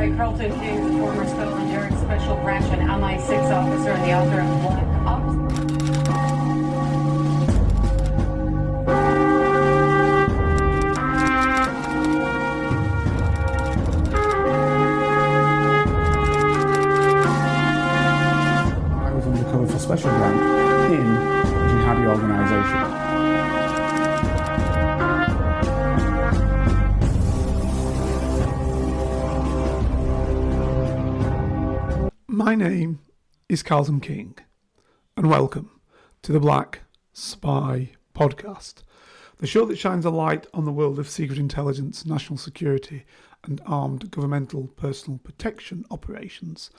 Right, Carlton King, the former Scotland Yard Special Branch and MI6 officer and the author of Black Ops. I was undercover for Special Branch in a jihadi organisation. My name is Carlton King, and welcome to the Black Spy Podcast, the show that shines a light on the world of secret intelligence, national security, and armed governmental personal protection operations.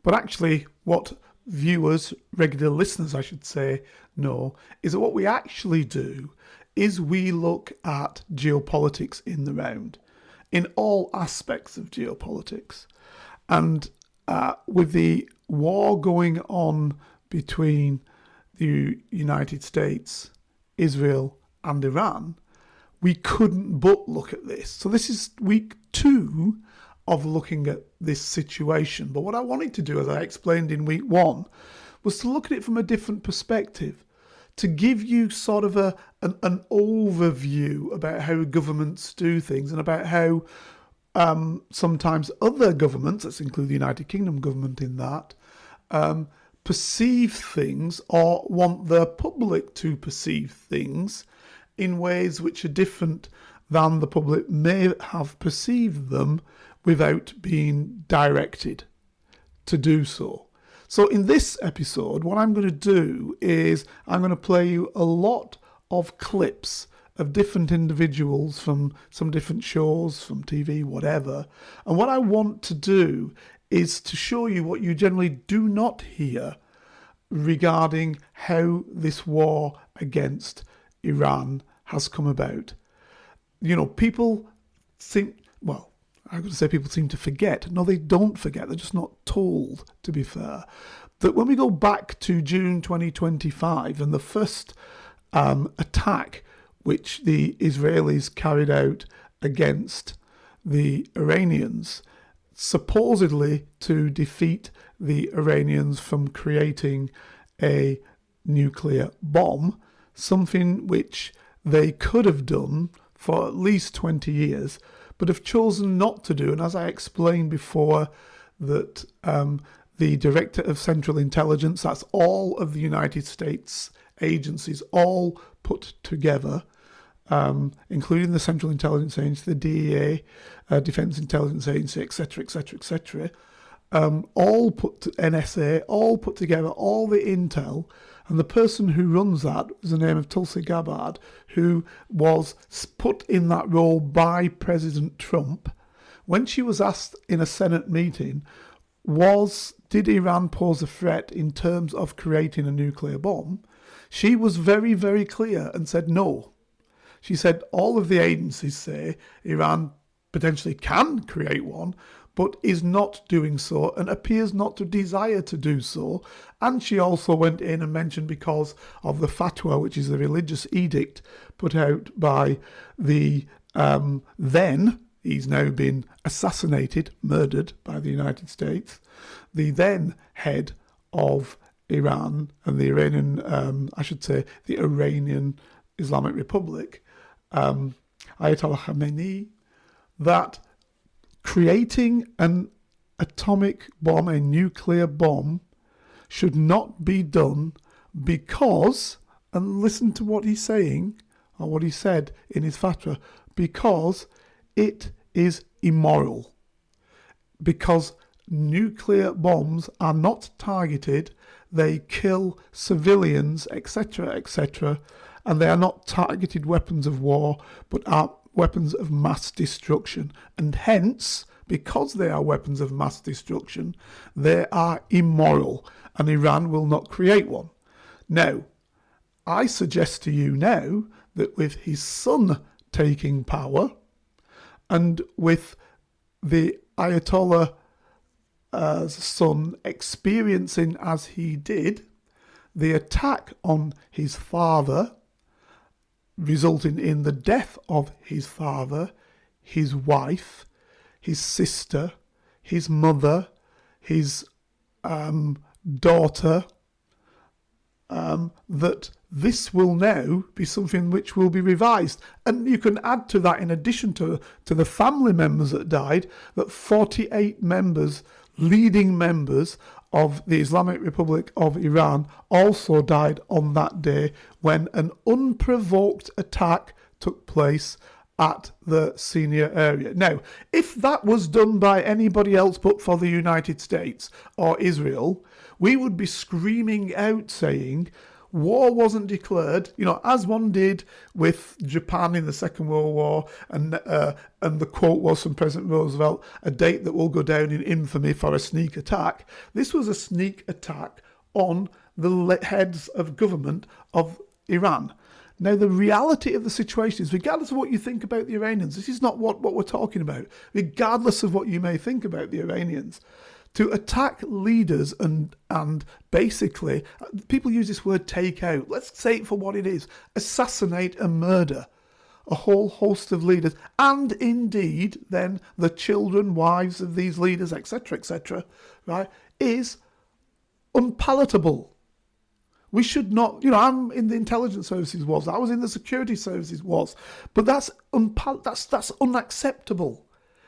But actually, what viewers, regular listeners I should say, know is that what we actually do is we look at geopolitics in the round, in all aspects of geopolitics. And with the war going on between the United States, Israel and Iran, we couldn't but look at this. So this is week 2 of looking at this situation. But what I wanted to do, as I explained in week 1, was to look at it from a different perspective, to give you sort of an overview about how governments do things and about how sometimes other governments, let's include the United Kingdom government in that, perceive things or want the public to perceive things in ways which are different than the public may have perceived them without being directed to do so. So in this episode, what I'm going to do is I'm going to play you a lot of clips of different individuals from some different shows, from TV, whatever. And what I want to do is to show you what you generally do not hear regarding how this war against Iran has come about. You know, people think, well, I'm going to say people seem to forget. No, they don't forget. They're just not told, to be fair, that when we go back to June 2025 and the first attack which the Israelis carried out against the Iranians, supposedly to defeat the Iranians from creating a nuclear bomb, something which they could have done for at least 20 years, but have chosen not to do. And as I explained before, that the Director of Central Intelligence, that's all of the United States agencies, all put together, including the Central Intelligence Agency, the DEA, Defense Intelligence Agency, etc., etc., etc., NSA, all put together, all the intel, and the person who runs that is the name of Tulsi Gabbard, who was put in that role by President Trump. When she was asked in a Senate meeting, did Iran pose a threat in terms of creating a nuclear bomb? She was very, very clear and said no. She said all of the agencies say Iran potentially can create one, but is not doing so and appears not to desire to do so. And she also went in and mentioned because of the fatwa, which is the religious edict put out by the then, he's now been assassinated, murdered by the United States, the then head of Iran and the Iranian, the Iranian Islamic Republic, Ayatollah Khamenei, that creating an atomic bomb, a nuclear bomb, should not be done because, and listen to what he's saying, or what he said in his fatwa, because it is immoral. Because nuclear bombs are not targeted, they kill civilians, etc., etc., and they are not targeted weapons of war, but are weapons of mass destruction. And hence, because they are weapons of mass destruction, they are immoral, and Iran will not create one. Now, I suggest to you now that with his son taking power, and with the Ayatollah's son experiencing as he did the attack on his father, resulting in the death of his father, his wife, his sister, his mother, his daughter, that this will now be something which will be revised. And you can add to that, in addition to the family members that died, that 48 members, leading members of the Islamic Republic of Iran, also died on that day when an unprovoked attack took place at the senior area. Now, if that was done by anybody else but for the United States or Israel, we would be screaming out saying war wasn't declared, as one did with Japan in the Second World War, and the quote was from President Roosevelt, a date that will go down in infamy for a sneak attack. This was a sneak attack on the heads of government of Iran. Now, the reality of the situation is, regardless of what you think about the Iranians, this is not what we're talking about, regardless of what you may think about the Iranians, to attack leaders and basically, people use this word take out, let's say it for what it is, assassinate and murder a whole host of leaders, and indeed then the children, wives of these leaders, etc., right, is unpalatable. We should not, I'm in the intelligence services was, I was in the security services was, but that's unacceptable.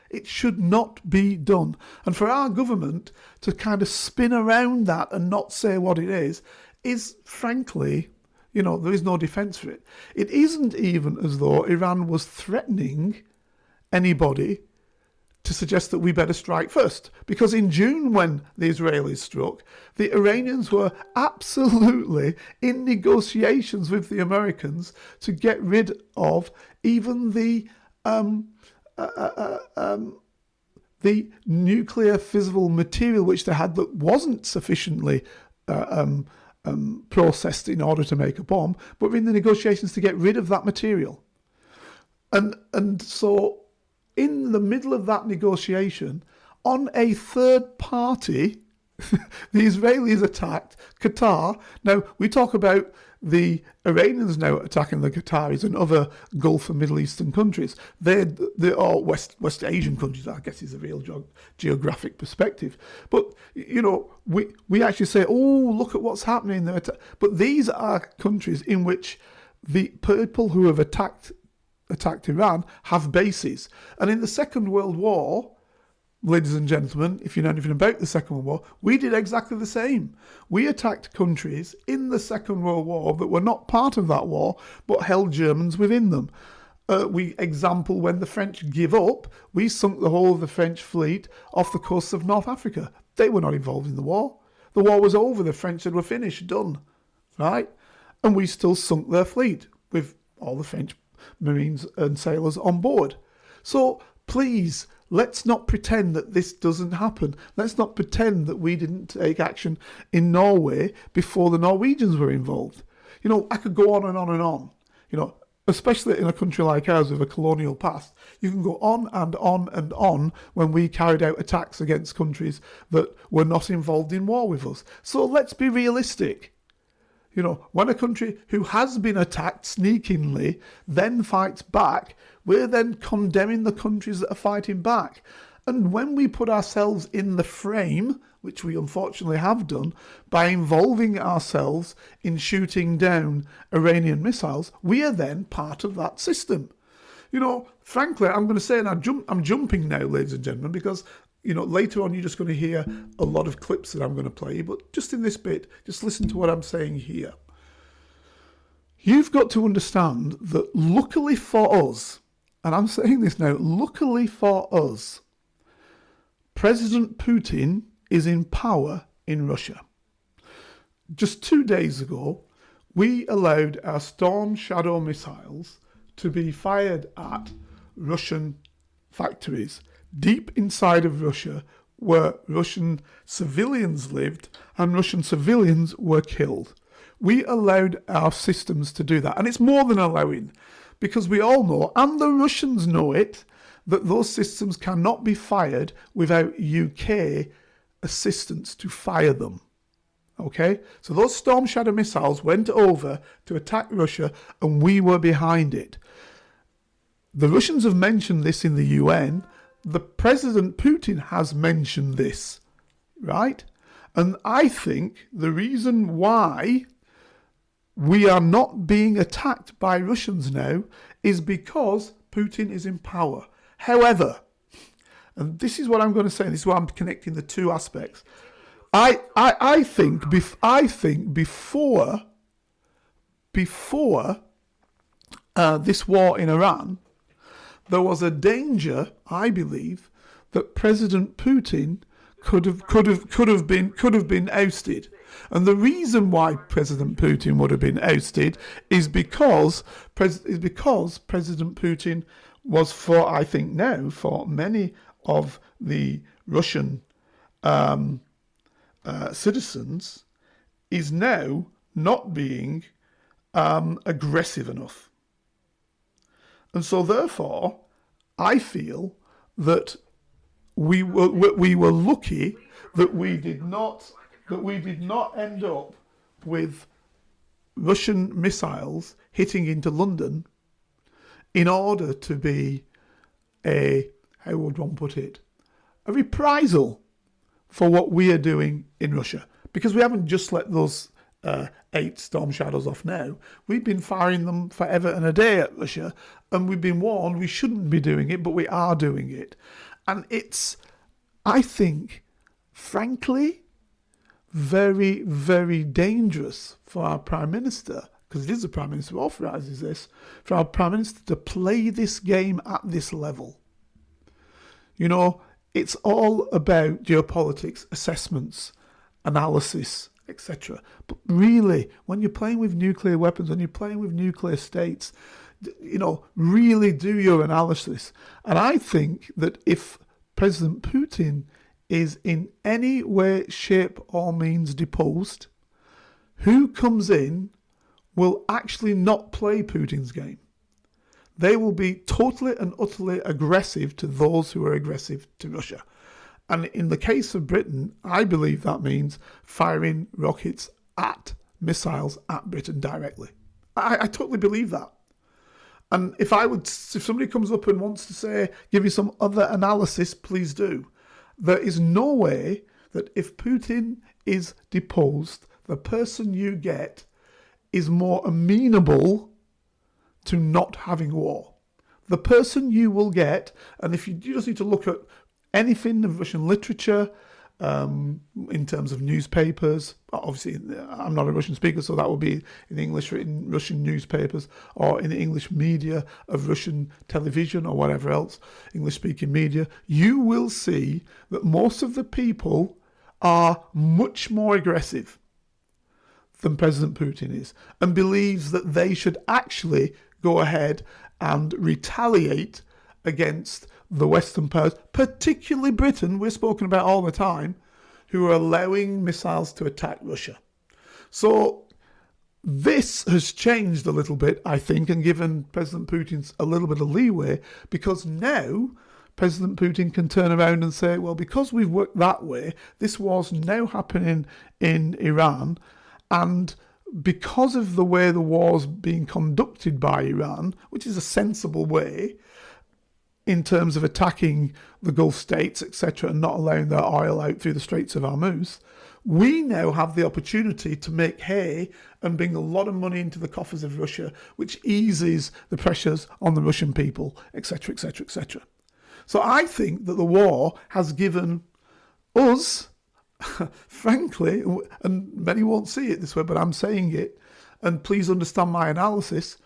It should not be done. And for our government to kind of spin around that and not say what it is frankly, there is no defence for it. It isn't even as though Iran was threatening anybody to suggest that we better strike first. Because in June, when the Israelis struck, the Iranians were absolutely in negotiations with the Americans to get rid of even the nuclear fissile material which they had that wasn't sufficiently processed in order to make a bomb, but we're in the negotiations to get rid of that material. And so in the middle of that negotiation, on a third party, the Israelis attacked Qatar. Now, we talk about the Iranians now attacking the Qataris and other Gulf and Middle Eastern countries. They're West Asian countries, I guess, is a real geographic perspective. But, we actually say, oh, look at what's happening there. But these are countries in which the people who have attacked Iran have bases. And in the Second World War, ladies and gentlemen, if you know anything about the Second World War, we did exactly the same. We attacked countries in the Second World War that were not part of that war, but held Germans within them. Example, when the French give up, we sunk the whole of the French fleet off the coast of North Africa. They were not involved in the war. The war was over. The French said, we're finished, done. Right? And we still sunk their fleet with all the French Marines and sailors on board. So please, let's not pretend that this doesn't happen. Let's not pretend that we didn't take action in Norway before the Norwegians were involved. I could go on and on and on. Especially in a country like ours with a colonial past, you can go on and on and on when we carried out attacks against countries that were not involved in war with us. So let's be realistic. When a country who has been attacked sneakingly then fights back, we're then condemning the countries that are fighting back. And when we put ourselves in the frame, which we unfortunately have done, by involving ourselves in shooting down Iranian missiles, we are then part of that system. Frankly, I'm going to say, and I'm jumping now, ladies and gentlemen, because later on you're just going to hear a lot of clips that I'm going to play, but just in this bit, just listen to what I'm saying here. You've got to understand that luckily for us, and I'm saying this now, luckily for us, President Putin is in power in Russia. Just 2 days ago, we allowed our Storm Shadow missiles to be fired at Russian factories deep inside of Russia, where Russian civilians lived and Russian civilians were killed. We allowed our systems to do that. And it's more than allowing, because we all know, and the Russians know it, that those systems cannot be fired without UK assistance to fire them. Okay? So those Storm Shadow missiles went over to attack Russia, and we were behind it. The Russians have mentioned this in the UN. the President Putin has mentioned this, right? And I think the reason why we are not being attacked by Russians now is because Putin is in power. However, and this is what I'm going to say, and this is why I'm connecting the two aspects. I think before this war in Iran, there was a danger, I believe, that President Putin could have been ousted. And the reason why President Putin would have been ousted is because President Putin was for many of the Russian citizens, is now not being aggressive enough. And so therefore, I feel that we were lucky that we did not end up with Russian missiles hitting into London in order to be how would one put it, a reprisal for what we are doing in Russia. Because we haven't just let those 8 Storm Shadows off now. We've been firing them forever and a day at Russia, and we've been warned we shouldn't be doing it, but we are doing it. And it's, I think, frankly, very, very dangerous for our Prime Minister, because it is the Prime Minister who authorises this, for our Prime Minister to play this game at this level. You know, it's all about geopolitics, assessments, analysis, etc. But really, when you're playing with nuclear weapons, when you're playing with nuclear states, you know, really do your analysis. And I think that if President Putin is in any way, shape or means deposed, who comes in will actually not play Putin's game. They will be totally and utterly aggressive to those who are aggressive to Russia. And in the case of Britain, I believe that means firing rockets missiles at Britain directly. I totally believe that. And if somebody comes up and wants to give you some other analysis, please do. There is no way that if Putin is deposed, the person you get is more amenable to not having war. The person you will get, and if you just need to look at anything of Russian literature, in terms of newspapers, obviously I'm not a Russian speaker, so that will be in English written Russian newspapers, or in the English media of Russian television or whatever else, English speaking media, you will see that most of the people are much more aggressive than President Putin is, and believes that they should actually go ahead and retaliate against the Western powers, particularly Britain, we're spoken about all the time, who are allowing missiles to attack Russia. So this has changed a little bit, I think, and given President Putin a little bit of leeway, because now President Putin can turn around and say, well, because we've worked that way, this war's now happening in Iran, and because of the way the war's being conducted by Iran, which is a sensible way, in terms of attacking the Gulf states, etc., and not allowing their oil out through the Straits of Hormuz, we now have the opportunity to make hay and bring a lot of money into the coffers of Russia, which eases the pressures on the Russian people, etc., etc., etc. So I think that the war has given us, frankly, and many won't see it this way, but I'm saying it, and please understand my analysis,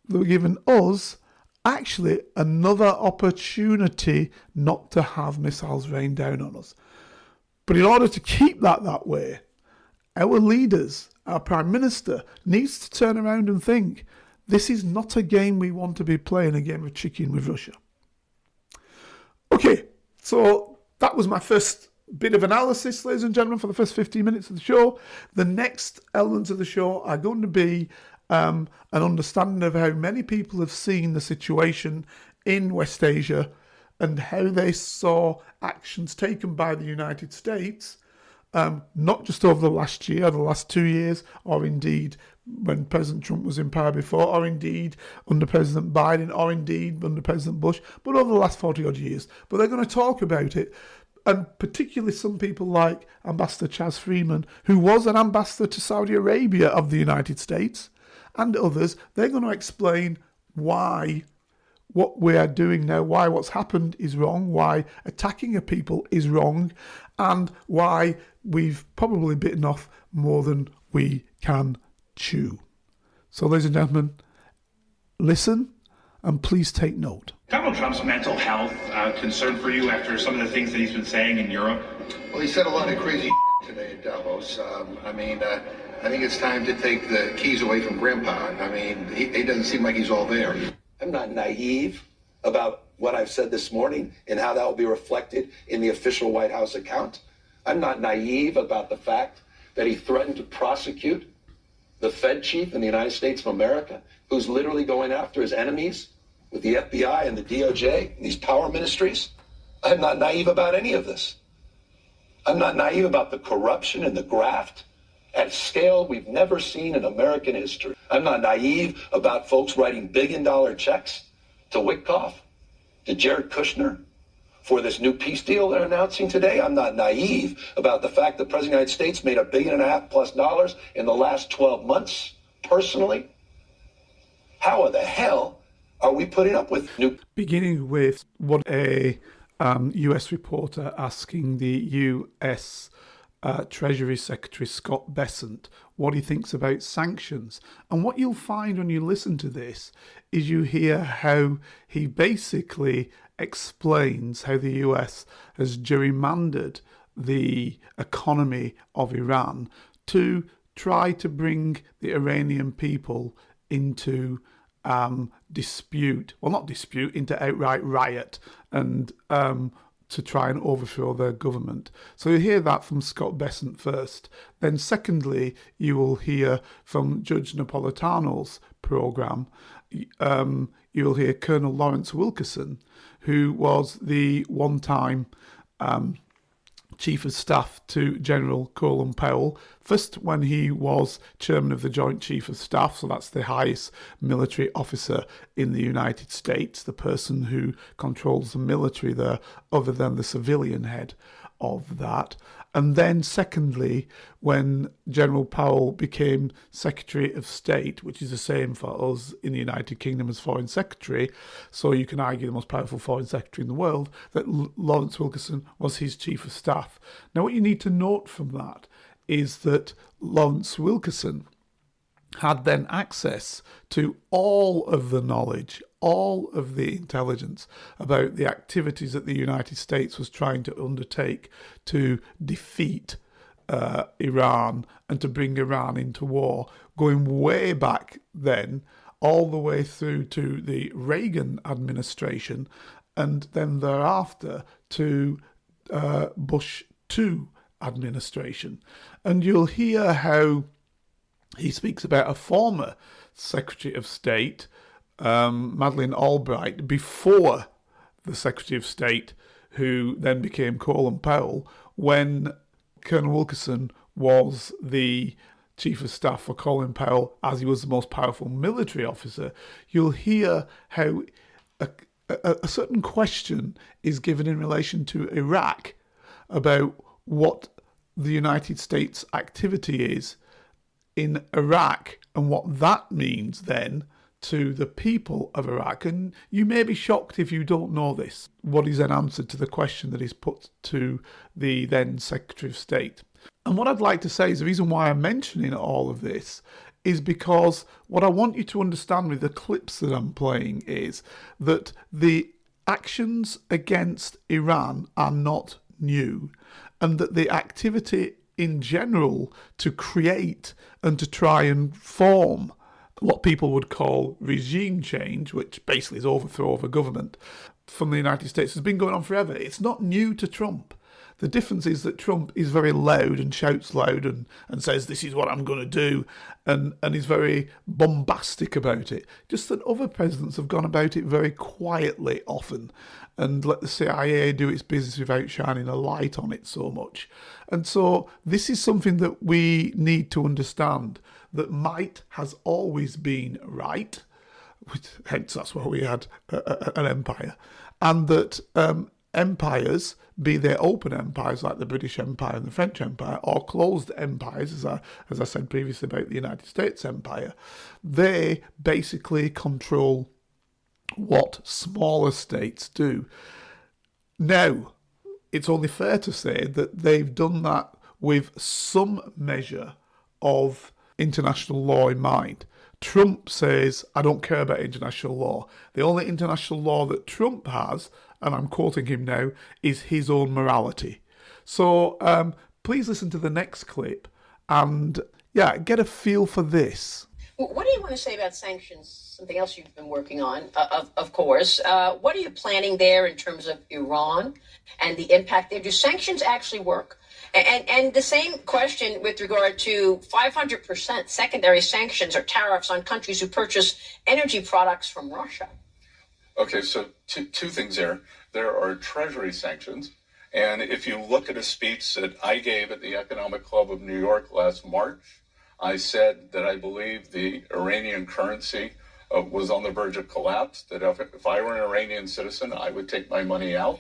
they've given us actually another opportunity not to have missiles rain down on us. But in order to keep that way, our leaders, our Prime Minister, needs to turn around and think, this is not a game we want to be playing, a game of chicken with Russia. Okay, so that was my first bit of analysis, ladies and gentlemen, for the first 15 minutes of the show. The next elements of the show are going to be an understanding of how many people have seen the situation in West Asia and how they saw actions taken by the United States, not just over the last year, the last 2 years, or indeed when President Trump was in power before, or indeed under President Biden, or indeed under President Bush, but over the last 40 odd years. But they're going to talk about it. And particularly some people like Ambassador Chaz Freeman, who was an ambassador to Saudi Arabia of the United States, and others, they're going to explain why what we are doing now, why what's happened is wrong, why attacking a people is wrong, and why we've probably bitten off more than we can chew. So, ladies and gentlemen, listen and please take note. Donald Trump's mental health concern for you after some of the things that he's been saying in Europe? Well, he said a lot of crazy today at Davos. I think it's time to take the keys away from Grandpa. I mean, he doesn't seem like he's all there. I'm not naive about what I've said this morning and how that will be reflected in the official White House account. I'm not naive about the fact that he threatened to prosecute the Fed chief in the United States of America, who's literally going after his enemies with the FBI and the DOJ and these power ministries. I'm not naive about any of this. I'm not naive about the corruption and the graft at a scale we've never seen in American history. I'm not naive about folks writing billion-dollar checks to Witkoff, to Jared Kushner, for this new peace deal they're announcing today. I'm not naive about the fact that the President of the United States made $1.5 billion+ in the last 12 months, personally. How in the hell are we putting up with new... Beginning with what a US reporter asking the US Treasury Secretary Scott Bessent what he thinks about sanctions. And what you'll find when you listen to this is you hear how he basically explains how the US has gerrymandered the economy of Iran to try to bring the Iranian people into into outright riot and to try and overthrow their government. So you hear that from Scott Bessent first. Then secondly, you will hear from Judge Napolitano's programme, you'll hear Colonel Lawrence Wilkerson, who was the one-time Chief of Staff to General Colin Powell, first when he was Chairman of the Joint Chief of Staff, so that's the highest military officer in the United States, the person who controls the military there other than the civilian head of that. And then secondly, when General Powell became Secretary of State, which is the same for us in the United Kingdom as Foreign Secretary, so you can argue the most powerful Foreign Secretary in the world, that Lawrence Wilkerson was his Chief of Staff. Now what you need to note from that is that Lawrence Wilkerson had then access to all of the knowledge, all of the intelligence about the activities that the United States was trying to undertake to defeat Iran and to bring Iran into war, going way back then, all the way through to the Reagan administration, and then thereafter to Bush II administration. And you'll hear how he speaks about a former Secretary of State, Madeleine Albright, before the Secretary of State, who then became Colin Powell, when Colonel Wilkerson was the Chief of Staff for Colin Powell, as he was the most powerful military officer. You'll hear how a certain question is given in relation to Iraq about what the United States activity is in Iraq and what that means then to the people of Iraq. And you may be shocked if you don't know this, what is then answered to the question that is put to the then Secretary of State. And what I'd like to say is the reason why I'm mentioning all of this is because what I want you to understand with the clips that I'm playing is that the actions against Iran are not new, and that the activity in general to create and to try and form what people would call regime change, which basically is overthrow of a government from the United States, has been going on forever. It's not new to Trump. The difference is that Trump is very loud and shouts loud and says, this is what I'm going to do, and is very bombastic about it. Just that other presidents have gone about it very quietly often and let the CIA do its business without shining a light on it so much. And so this is something that we need to understand, that might has always been right, hence that's why we had an empire, and that empires, be they open empires like the British Empire and the French Empire, or closed empires, as I said previously about the United States Empire, they basically control what smaller states do. Now, it's only fair to say that they've done that with some measure of international law in mind. Trump says, I don't care about international law. The only international law that Trump has, and I'm quoting him now, is his own morality. So please listen to the next clip and, get a feel for this. What do you want to say about sanctions? Something else you've been working on, of course. What are you planning there in terms of Iran and the impact there? Do sanctions actually work? And the same question with regard to 500% secondary sanctions or tariffs on countries who purchase energy products from Russia. Okay, so two things there. There are treasury sanctions. And if you look at a speech that I gave at the Economic Club of New York last March, I said that I believe the Iranian currency was on the verge of collapse, that if I were an Iranian citizen, I would take my money out.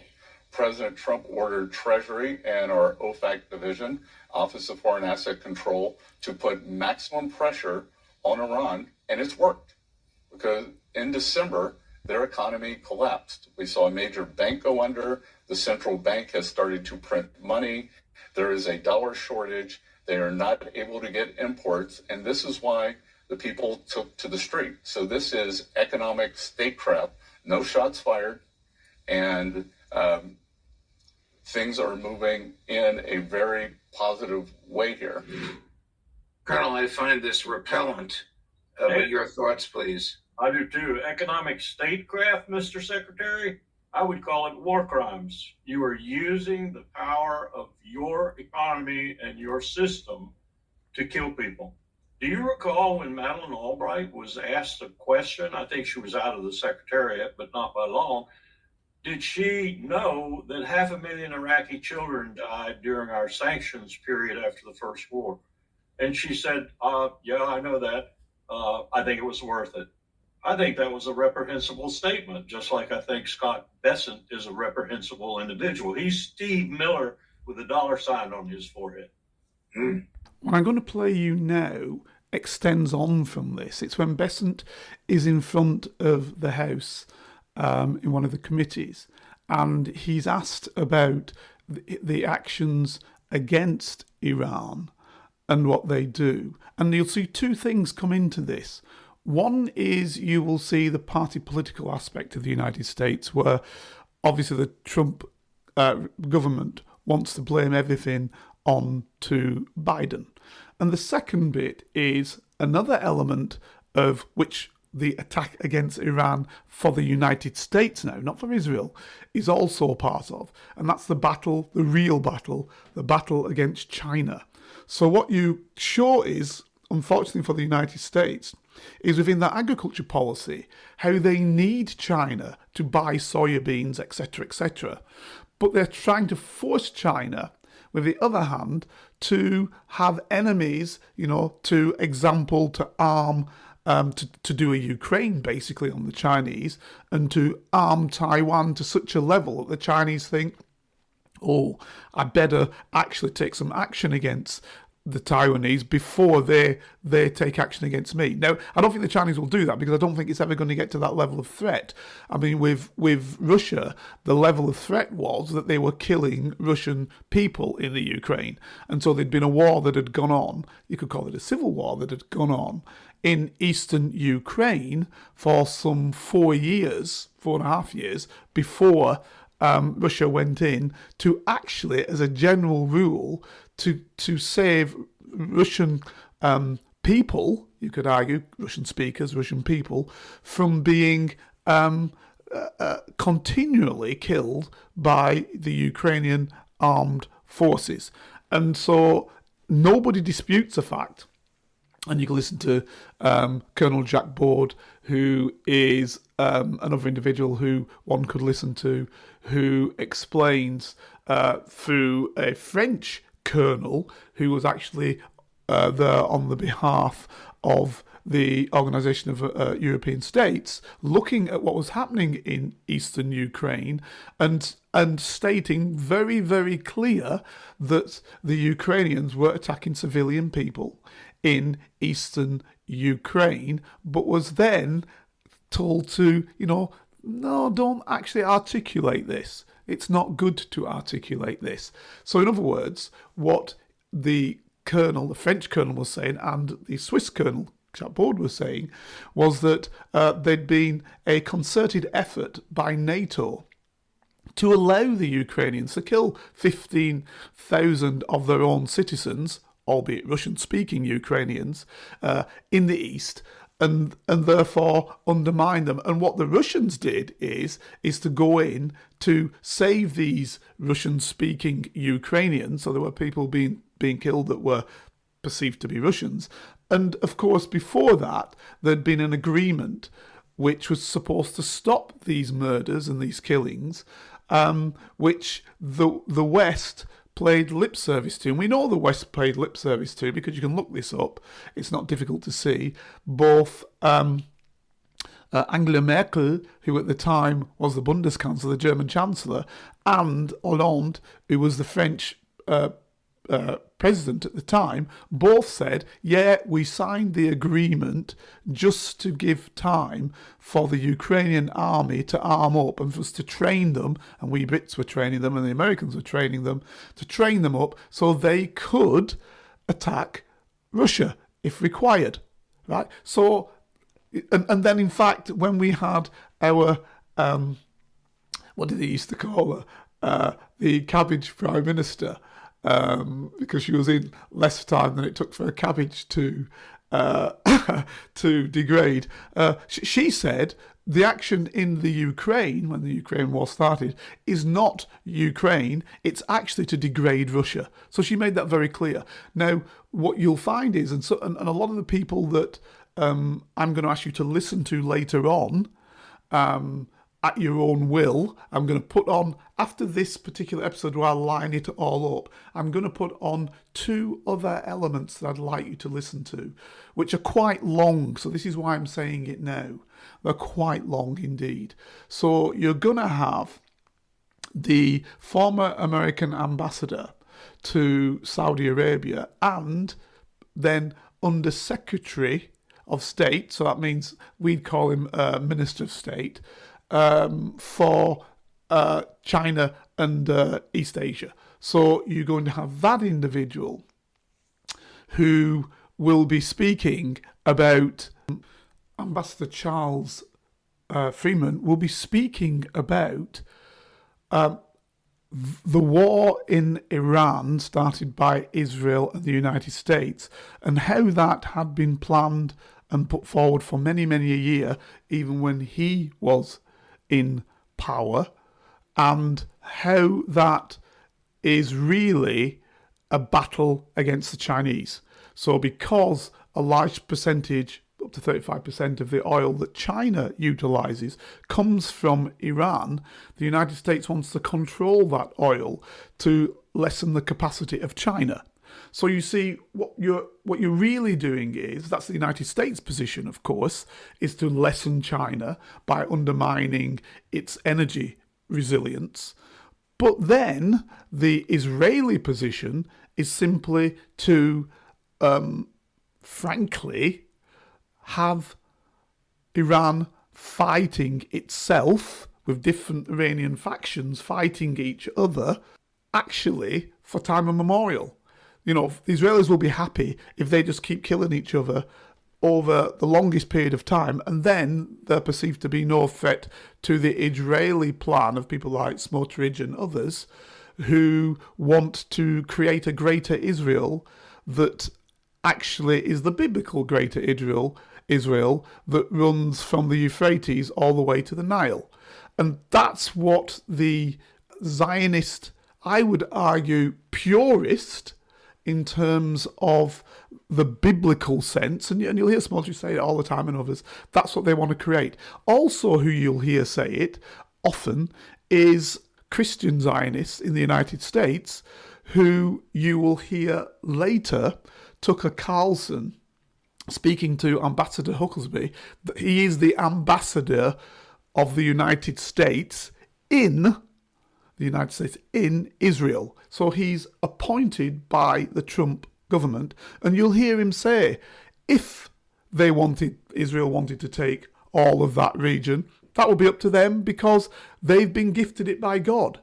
President Trump ordered Treasury and our OFAC division, Office of Foreign Asset Control, to put maximum pressure on Iran, and it's worked. Because in December, their economy collapsed. We saw a major bank go under. The central bank has started to print money. There is a dollar shortage. They are not able to get imports, and this is why the people took to the street. So this is economic statecraft. No shots fired, and things are moving in a very positive way here. Colonel, I find this repellent. But your thoughts, please. I do too. Economic statecraft, Mr. Secretary, I would call it war crimes. You are using the power of your economy and your system to kill people. Do you recall when Madeleine Albright was asked a question? I think she was out of the Secretariat, but not by long. Did she know that 500,000 Iraqi children died during our sanctions period after the first war? And she said, yeah, I know that. I think it was worth it. I think that was a reprehensible statement, just like I think Scott Bessent is a reprehensible individual. He's Steve Miller with a $sign on his forehead. What I'm going to play you now extends on from this. It's when Bessent is in front of the House in one of the committees, and he's asked about the actions against Iran and what they do. And you'll see two things come into this. One is you will see the party political aspect of the United States, where obviously the Trump government wants to blame everything on to Biden. And the second bit is another element of which the attack against Iran for the United States now, not for Israel, is also part of. And that's the battle, the real battle, the battle against China. So what you show is, unfortunately for the United States, is within their agriculture policy, how they need China to buy soya beans, etc., etc. But they're trying to force China, with the other hand, to have enemies, to arm, to do a Ukraine basically on the Chinese, and to arm Taiwan to such a level that the Chinese think, oh, I better actually take some action against the Taiwanese before they take action against me. Now, I don't think the Chinese will do that, because I don't think it's ever going to get to that level of threat. I mean, with Russia, the level of threat was that they were killing Russian people in the Ukraine. And so there'd been a war that had gone on, you could call it a civil war that had gone on, in eastern Ukraine for some 4.5 years before Russia went in to actually, as a general rule, to save Russian people, you could argue, Russian speakers, Russian people, from being continually killed by the Ukrainian armed forces. And so nobody disputes the fact, and you can listen to Colonel Jack Board, who is another individual who one could listen to, who explains through a French colonel who was actually there on the behalf of the Organization of European States, looking at what was happening in eastern Ukraine and stating very, very clear that the Ukrainians were attacking civilian people in eastern Ukraine, but was then told to, no, don't actually articulate this. It's not good to articulate this. So in other words, what the French colonel was saying, and the Swiss colonel, Jack Board, was saying, was that there'd been a concerted effort by NATO to allow the Ukrainians to kill 15,000 of their own citizens, albeit Russian-speaking Ukrainians, in the east, and therefore undermine them. And what the Russians did is to go in to save these Russian-speaking Ukrainians. So there were people being killed that were perceived to be Russians. And of course, before that, there'd been an agreement which was supposed to stop these murders and these killings, which the West played lip service to. And we know the West played lip service to because you can look this up. It's not difficult to see. Both Angela Merkel, who at the time was the Bundeskanzler, the German Chancellor, and Hollande, who was the French president at the time, both said, yeah, we signed the agreement just to give time for the Ukrainian army to arm up and for us to train them, and we Brits were training them and the Americans were training them, to train them up so they could attack Russia if required, right? So, and then in fact, when we had our, what did they used to call her? The cabbage prime minister, because she was in less time than it took for a cabbage to degrade. She said the action in the Ukraine, when the Ukraine war started, is not Ukraine, it's actually to degrade Russia. So she made that very clear. Now, what you'll find is, and a lot of the people that I'm going to ask you to listen to later on, at your own will, I'm going to put on, after this particular episode where I'll line it all up, I'm going to put on 2 other elements that I'd like you to listen to, which are quite long. So this is why I'm saying it now. They're quite long indeed. So you're going to have the former American ambassador to Saudi Arabia and then Under Secretary of State, so that means we'd call him Minister of State, for China and East Asia. So you're going to have that individual who will be speaking about, Ambassador Charles Freeman will be speaking about the war in Iran started by Israel and the United States and how that had been planned and put forward for many, many a year, even when he was in power, and how that is really a battle against the Chinese. So because a large percentage, up to 35% of the oil that China utilises comes from Iran, the United States wants to control that oil to lessen the capacity of China. So you see, what you're really doing is, that's the United States position, of course, is to lessen China by undermining its energy resilience. But then the Israeli position is simply to, frankly, have Iran fighting itself with different Iranian factions fighting each other, actually for time immemorial. You know, the Israelis will be happy if they just keep killing each other over the longest period of time, and then they're perceived to be no threat to the Israeli plan of people like Smotrich and others who want to create a greater Israel that actually is the biblical greater Israel that runs from the Euphrates all the way to the Nile. And that's what the Zionist I would argue, purist in terms of the biblical sense, and you'll hear Smotrich say it all the time and others, that's what they want to create. Also, who you'll hear say it often is Christian Zionists in the United States, who you will hear later, Tucker Carlson, speaking to Ambassador Hucklesby. He is the ambassador of the United States in Israel. So he's appointed by the Trump government, and you'll hear him say, if Israel wanted to take all of that region, that would be up to them because they've been gifted it by God.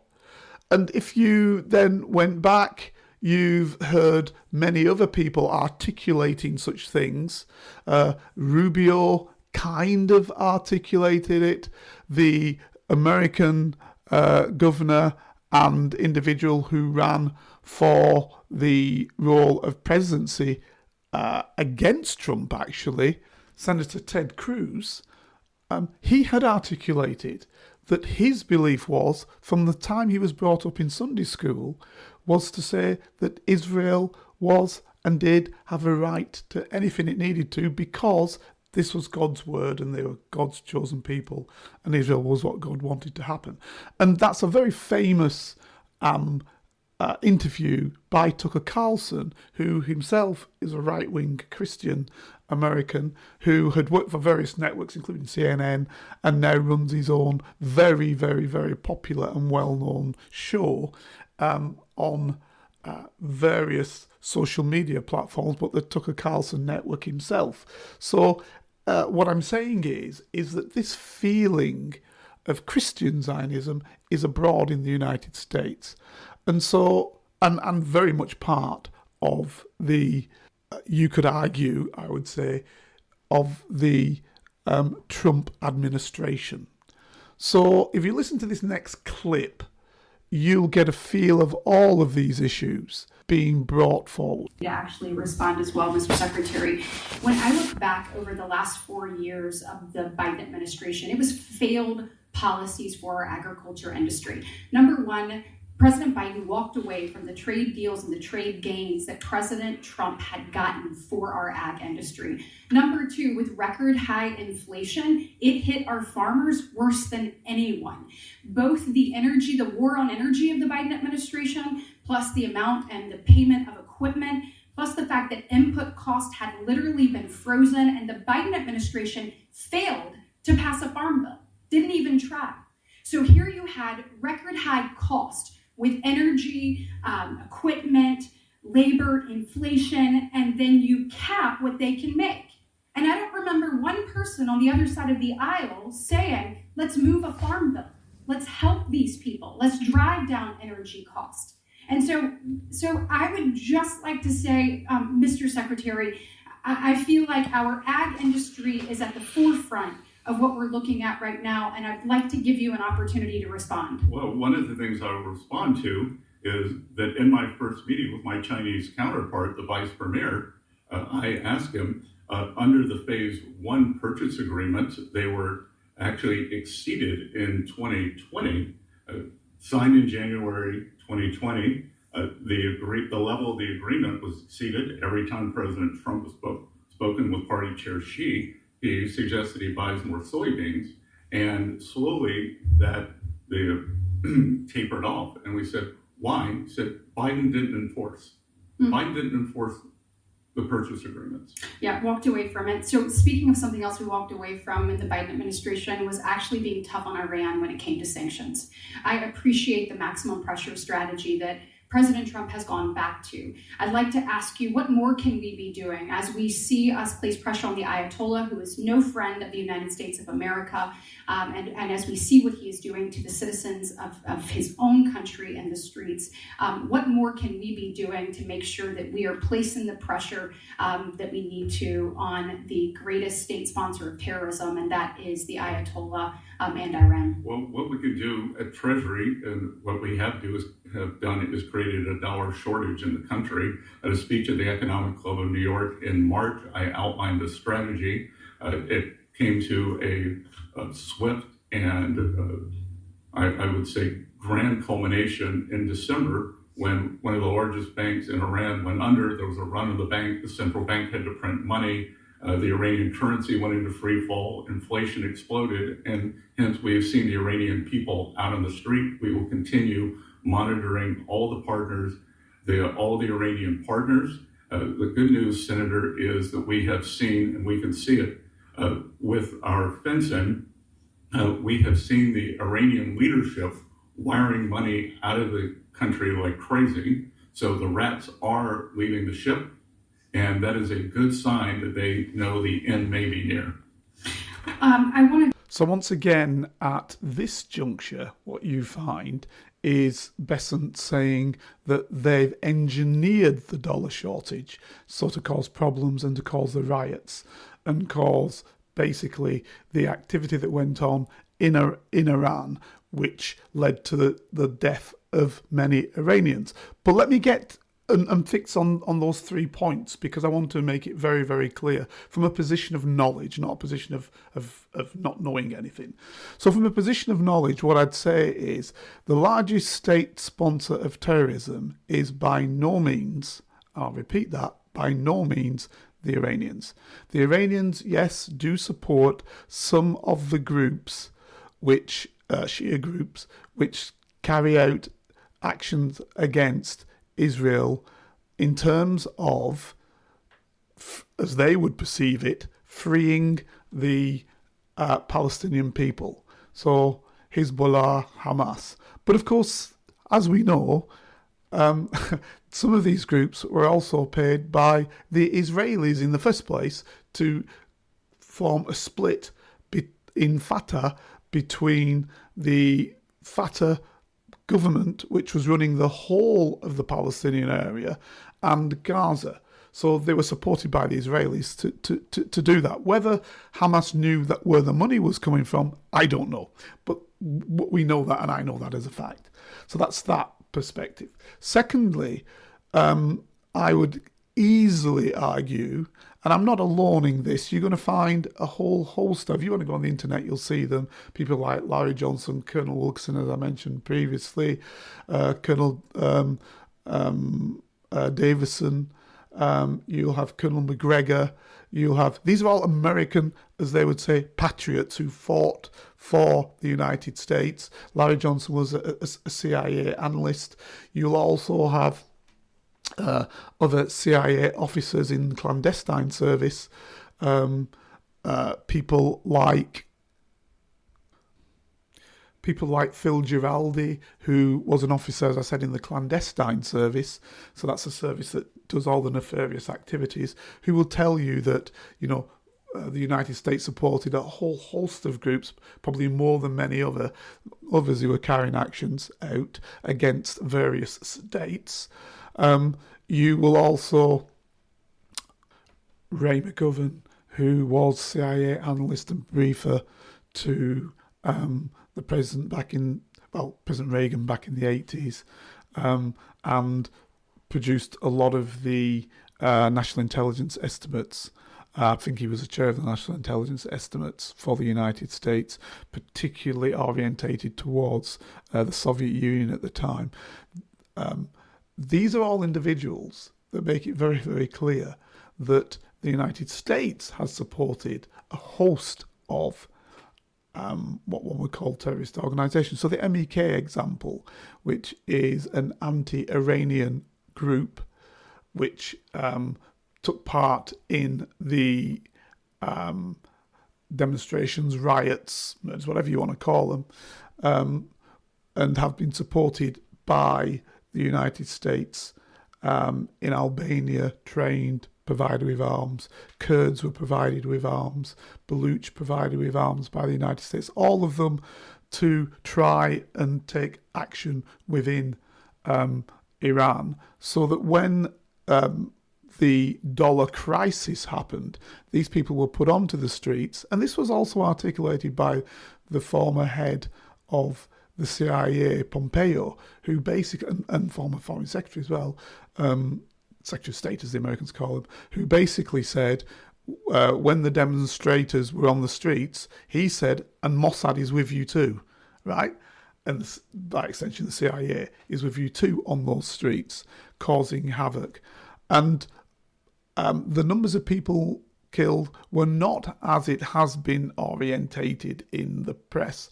And if you then went back, you've heard many other people articulating such things. Rubio kind of articulated it. The American governor and individual who ran for the role of presidency against Trump, actually, Senator Ted Cruz, he had articulated that his belief was, from the time he was brought up in Sunday school, was to say that Israel was and did have a right to anything it needed to because this was God's word and they were God's chosen people and Israel was what God wanted to happen. And that's a very famous interview by Tucker Carlson, who himself is a right-wing Christian American who had worked for various networks, including CNN, and now runs his own very, very, very popular and well-known show on various social media platforms, but the Tucker Carlson network himself. So what I'm saying is that this feeling of Christian Zionism is abroad in the United States. And so, and very much part of the, you could argue, I would say, of the Trump administration. So if you listen to this next clip, you'll get a feel of all of these issues being brought forward. To actually respond as well, Mr. Secretary. When I look back over the last 4 years of the Biden administration, it was failed policies for our agriculture industry. Number one, President Biden walked away from the trade deals and the trade gains that President Trump had gotten for our ag industry. Number two, with record high inflation, it hit our farmers worse than anyone. Both the war on energy of the Biden administration, plus the amount and the payment of equipment, plus the fact that input costs had literally been frozen, and the Biden administration failed to pass a farm bill, didn't even try. So here you had record high cost with energy, equipment, labor, inflation, and then you cap what they can make. And I don't remember one person on the other side of the aisle saying, let's move a farm bill. Let's help these people. Let's drive down energy costs. And so I would just like to say, Mr. Secretary, I feel like our ag industry is at the forefront of what we're looking at right now, and I'd like to give you an opportunity to respond. Well, one of the things I will respond to is that in my first meeting with my Chinese counterpart, the vice premier, I asked him, under the phase one purchase agreement, they were actually exceeded in 2020, signed in January 2020. The level of the agreement was exceeded every time President Trump has spoken with Party Chair Xi. He suggested he buys more soybeans, and slowly that they tapered off. And we said, why? He said, Biden didn't enforce. Biden didn't enforce the purchase agreements. Yeah, walked away from it. So speaking of something else we walked away from in the Biden administration was actually being tough on Iran when it came to sanctions. I appreciate the maximum pressure strategy that President Trump has gone back to. I'd like to ask you, what more can we be doing as we see us place pressure on the Ayatollah, who is no friend of the United States of America, and as we see what he is doing to the citizens of his own country and the streets? What more can we be doing to make sure that we are placing the pressure that we need to on the greatest state sponsor of terrorism, and that is the Ayatollah and Iran? Well, what we could do at Treasury, and what we have done is created a dollar shortage in the country. At a speech at the Economic Club of New York in March, I outlined a strategy. It came to a swift and I would say grand culmination in December when one of the largest banks in Iran went under. There was a run of the bank. The central bank had to print money. The Iranian currency went into free fall. Inflation exploded. And hence we have seen the Iranian people out on the street. We will continue monitoring all the partners, all the Iranian partners. The good news, Senator, is that we have seen, and we can see it with our fencing, we have seen the Iranian leadership wiring money out of the country like crazy. So the rats are leaving the ship, and that is a good sign that they know the end may be near. So once again, at this juncture, what you find is Besant saying that they've engineered the dollar shortage so to cause problems and to cause the riots and cause basically the activity that went on in Iran, which led to the death of many Iranians. But let me get and fix on those 3 points, because I want to make it very, very clear from a position of knowledge, not a position of not knowing anything. So from a position of knowledge, what I'd say is the largest state sponsor of terrorism is by no means, I'll repeat that, by no means the Iranians. The Iranians, yes, do support some of the groups, which Shia groups, which carry out actions against Israel in terms of, as they would perceive it, freeing the Palestinian people. So Hezbollah, Hamas. But of course, as we know, some of these groups were also paid by the Israelis in the first place to form a split in Fatah between the Fatah government, which was running the whole of the Palestinian area, and Gaza. So they were supported by the Israelis to do that. Whether Hamas knew that where the money was coming from, I don't know. But we know that, and I know that as a fact. So that's that perspective. Secondly, I would easily argue, and I'm not alone in this, you're going to find a whole host of, if you want to go on the internet, you'll see them, people like Larry Johnson, Colonel Wilkerson, as I mentioned previously, Colonel Davison, you'll have Colonel McGregor, you'll have, these are all American, as they would say, patriots who fought for the United States. Larry Johnson was a CIA analyst. You'll also have other CIA officers in the clandestine service, people like Phil Giraldi, who was an officer, as I said, in the clandestine service. So that's a service that does all the nefarious activities, who will tell you that, the United States supported a whole host of groups, probably more than many others who were carrying actions out against various states. You will also, Ray McGovern, who was CIA analyst and briefer to the president President Reagan back in the 80s, and produced a lot of the national intelligence estimates. I think he was the chair of the National Intelligence Estimates for the United States, particularly orientated towards the Soviet Union at the time. These are all individuals that make it very, very clear that the United States has supported a host of what one would call terrorist organisations. So the MEK example, which is an anti-Iranian group which took part in the demonstrations, riots, whatever you want to call them, and have been supported by the United States, in Albania, trained, provided with arms. Kurds were provided with arms. Baluch provided with arms by the United States. All of them to try and take action within Iran, so that when the dollar crisis happened, these people were put onto the streets. And this was also articulated by the former head of the CIA, Pompeo, who basically, and former foreign secretary as well, Secretary of State as the Americans call him, who basically said, when the demonstrators were on the streets, he said, and Mossad is with you too, right? and by extension the CIA, is with you too on those streets, causing havoc. And the numbers of people killed were not as it has been orientated in the press,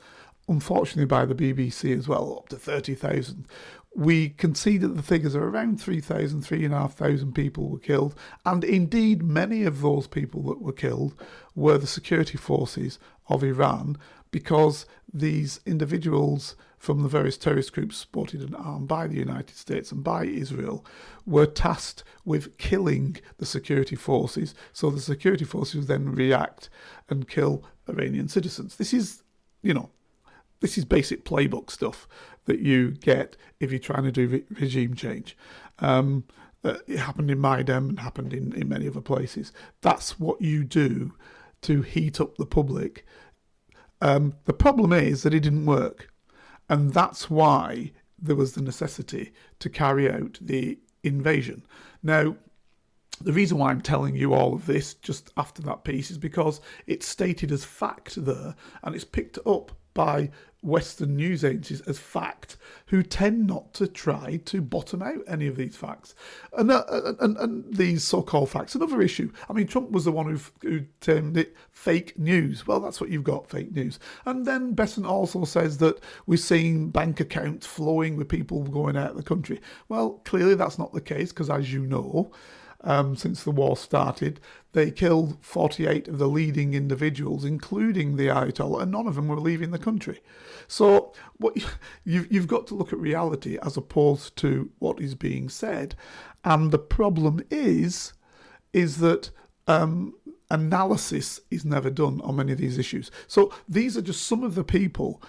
unfortunately by the BBC as well, up to 30,000. We can see that the figures are around 3,000, 3,500 people were killed, and indeed many of those people that were killed were the security forces of Iran, because these individuals from the various terrorist groups supported and armed by the United States and by Israel were tasked with killing the security forces, so the security forces then react and kill Iranian citizens. This is basic playbook stuff that you get if you're trying to do regime change. It happened in Maidem and happened in many other places. That's what you do to heat up the public. The problem is that it didn't work. And that's why there was the necessity to carry out the invasion. Now, the reason why I'm telling you all of this just after that piece is because it's stated as fact there, and it's picked up by Western news agencies as fact, who tend not to try to bottom out any of these facts. And these so-called facts, another issue. I mean, Trump was the one who termed it fake news. Well, that's what you've got, fake news. And then Besant also says that we're seeing bank accounts flowing with people going out of the country. Well, clearly that's not the case, because as you know, since the war started, they killed 48 of the leading individuals, including the Ayatollah, and none of them were leaving the country. So what you've got to look at reality as opposed to what is being said. And the problem is that analysis is never done on many of these issues. So these are just some of the people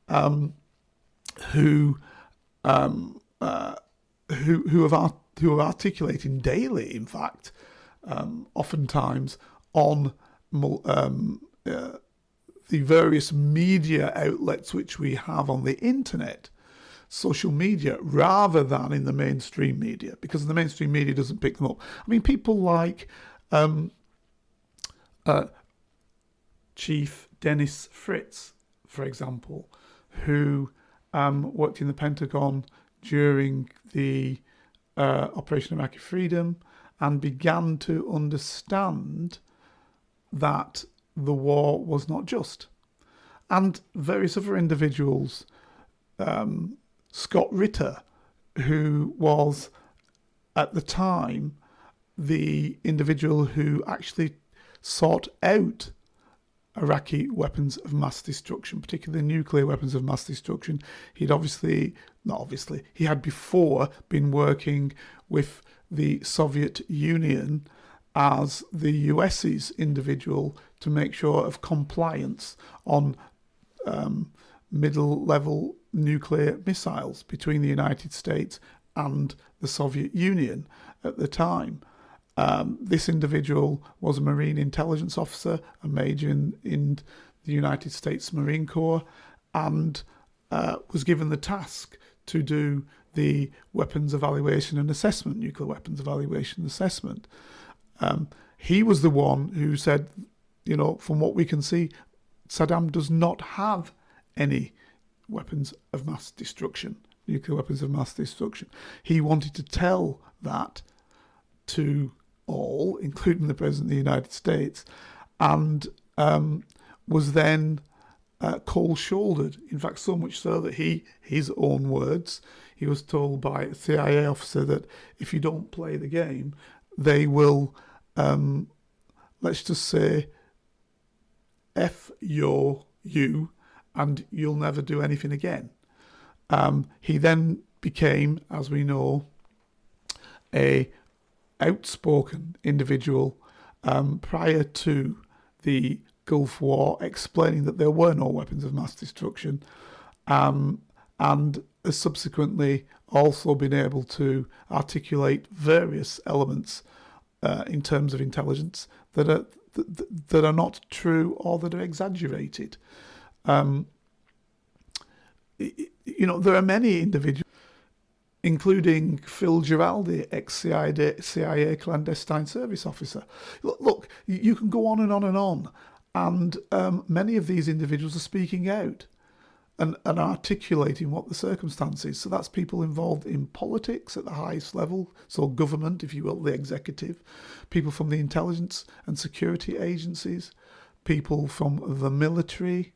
who are articulating daily, in fact, oftentimes on the various media outlets which we have on the internet, social media, rather than in the mainstream media, because the mainstream media doesn't pick them up. I mean, people like Chief Dennis Fritz, for example, who worked in the Pentagon during the Operation Iraqi Freedom and began to understand that the war was not just. And various other individuals, Scott Ritter, who was at the time the individual who actually sought out Iraqi weapons of mass destruction, particularly nuclear weapons of mass destruction. He had before been working with the Soviet Union as the US's individual to make sure of compliance on middle-level nuclear missiles between the United States and the Soviet Union at the time. This individual was a Marine intelligence officer, a major in the United States Marine Corps, and was given the task to do the weapons evaluation and assessment, nuclear weapons evaluation and assessment. He was the one who said, from what we can see, Saddam does not have any weapons of mass destruction, nuclear weapons of mass destruction. He wanted to tell that to all, including the President of the United States, and was then cold-shouldered. In fact, so much so that his own words, he was told by a CIA officer that if you don't play the game, they will, let's just say, F you, and you'll never do anything again. He then became, as we know, a outspoken individual prior to the Gulf War, explaining that there were no weapons of mass destruction, and has subsequently also been able to articulate various elements in terms of intelligence that are not true or that are exaggerated. There are many individuals, including Phil Giraldi, ex-CIA clandestine service officer. Look, you can go on and on and on, and many of these individuals are speaking out. and articulating what the circumstance is. So that's people involved in politics at the highest level, so government, if you will, the executive, people from the intelligence and security agencies, people from the military,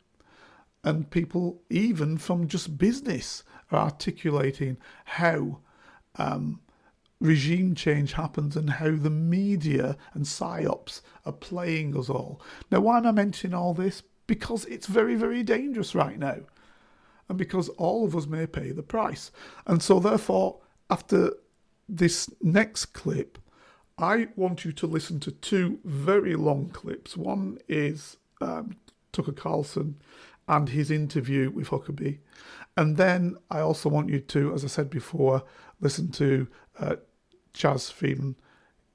and people even from just business are articulating how regime change happens and how the media and psyops are playing us all. Now, why am I mentioning all this? Because it's very, very dangerous right now. And because all of us may pay the price. And so therefore, after this next clip, I want you to listen to two very long clips. One is Tucker Carlson and his interview with Huckabee. And then I also want you to, as I said before, listen to Chaz Freeman,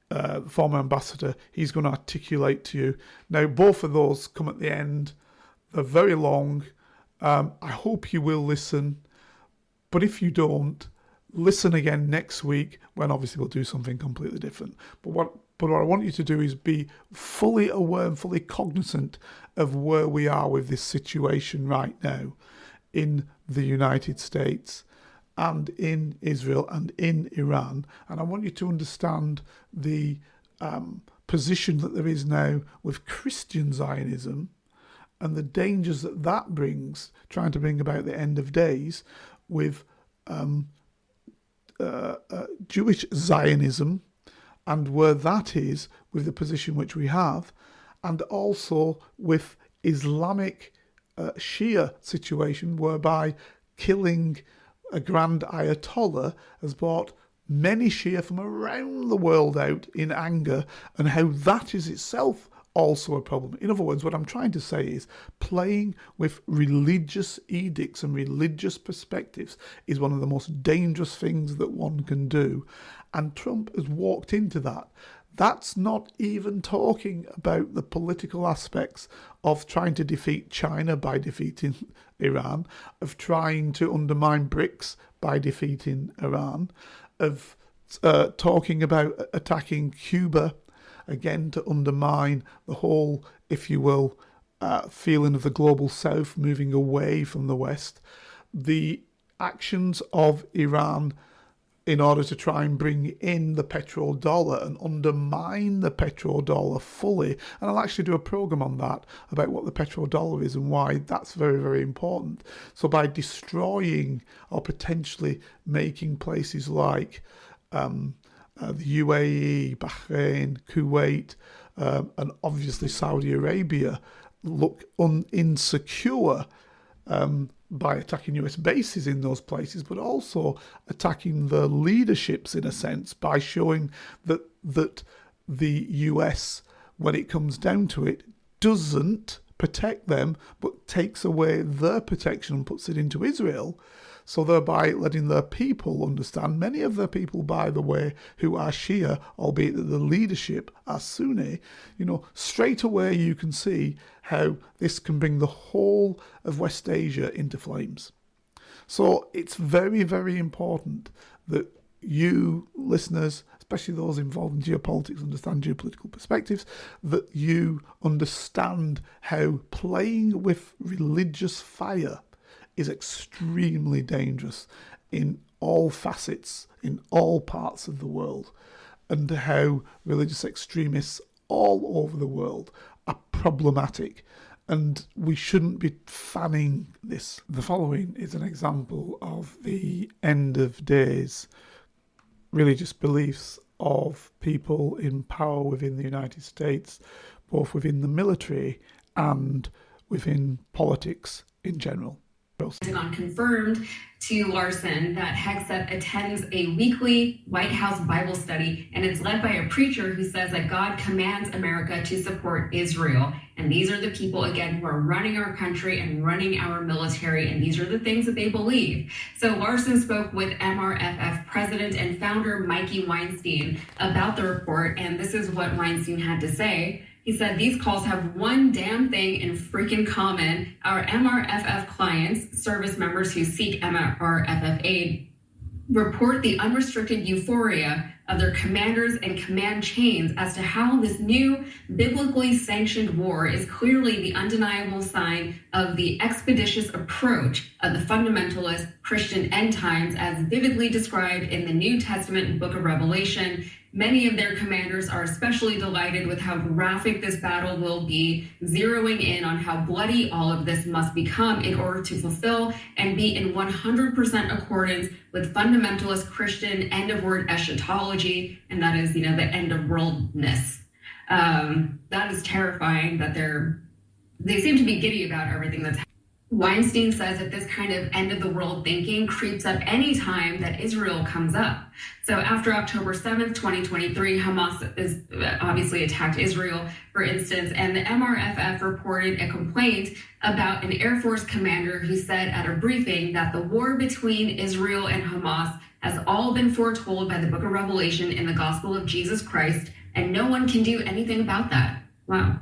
the former ambassador. He's going to articulate to you. Now, both of those come at the end. They're very long. I hope you will listen, but if you don't, listen again next week when obviously we'll do something completely different. But what I want you to do is be fully aware and fully cognizant of where we are with this situation right now in the United States and in Israel and in Iran. And I want you to understand the position that there is now with Christian Zionism and the dangers that that brings, trying to bring about the end of days with Jewish Zionism and where that is with the position which we have, and also with Islamic Shia situation whereby killing a grand Ayatollah has brought many Shia from around the world out in anger, and how that is itself also a problem. In other words, what I'm trying to say is playing with religious edicts and religious perspectives is one of the most dangerous things that one can do. And Trump has walked into that. That's not even talking about the political aspects of trying to defeat China by defeating Iran, of trying to undermine BRICS by defeating Iran, of talking about attacking Cuba, again, to undermine the whole, if you will, feeling of the global south moving away from the West. The actions of Iran in order to try and bring in the petrodollar and undermine the petrodollar fully. And I'll actually do a program on that, about what the petrodollar is and why that's very, very important. So by destroying or potentially making places like the UAE, Bahrain, Kuwait, and obviously Saudi Arabia look insecure by attacking US bases in those places, but also attacking the leaderships in a sense by showing that the US, when it comes down to it, doesn't protect them, but takes away their protection and puts it into Israel. So thereby letting their people understand, many of their people, by the way, who are Shia, albeit that the leadership are Sunni, straight away you can see how this can bring the whole of West Asia into flames. So it's very, very important that you, listeners, especially those involved in geopolitics, understand geopolitical perspectives, that you understand how playing with religious fire is extremely dangerous in all facets, in all parts of the world, and how religious extremists all over the world are problematic, and we shouldn't be fanning this. The following is an example of the end of days religious beliefs of people in power within the United States, both within the military and within politics in general. Pentagon confirmed to Larson that Hegseth attends a weekly White House Bible study, and it's led by a preacher who says that God commands America to support Israel. And these are the people, again, who are running our country and running our military, and these are the things that they believe. So Larson spoke with MRFF president and founder Mikey Weinstein about the report, and this is what Weinstein had to say. He said, these calls have one damn thing in freaking common. Our MRFF clients, service members who seek MRFF aid, report the unrestricted euphoria of their commanders and command chains as to how this new biblically sanctioned war is clearly the undeniable sign of the expeditious approach of the fundamentalist Christian end times as vividly described in the New Testament book of Revelation. Many of their commanders are especially delighted with how graphic this battle will be, zeroing in on how bloody all of this must become in order to fulfill and be in 100% accordance with fundamentalist Christian end-of-word eschatology, and that is, the end of worldness. That is terrifying that they seem to be giddy about everything that's happening. Weinstein says that this kind of end-of-the-world thinking creeps up any time that Israel comes up. So after October 7th, 2023, Hamas is obviously attacked Israel, for instance, and the MRFF reported a complaint about an Air Force commander who said at a briefing that the war between Israel and Hamas has all been foretold by the book of Revelation in the gospel of Jesus Christ, and no one can do anything about that. Wow.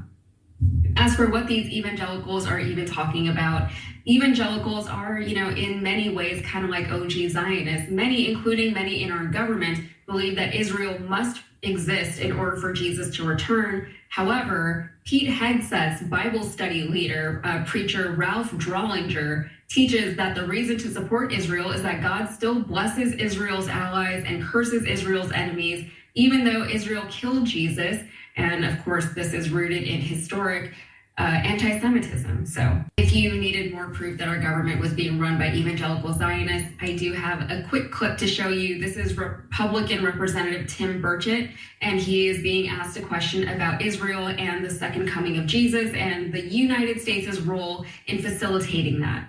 As for what these evangelicals are even talking about, evangelicals are, in many ways kind of like OG Zionists. Many, including many in our government, believe that Israel must exist in order for Jesus to return. However, Pete Hegseth's Bible study leader, preacher Ralph Drollinger, teaches that the reason to support Israel is that God still blesses Israel's allies and curses Israel's enemies, even though Israel killed Jesus. And of course, this is rooted in historic anti-Semitism. So if you needed more proof that our government was being run by evangelical Zionists, I do have a quick clip to show you. This is Republican Representative Tim Burchett, and he is being asked a question about Israel and the second coming of Jesus and the United States' role in facilitating that.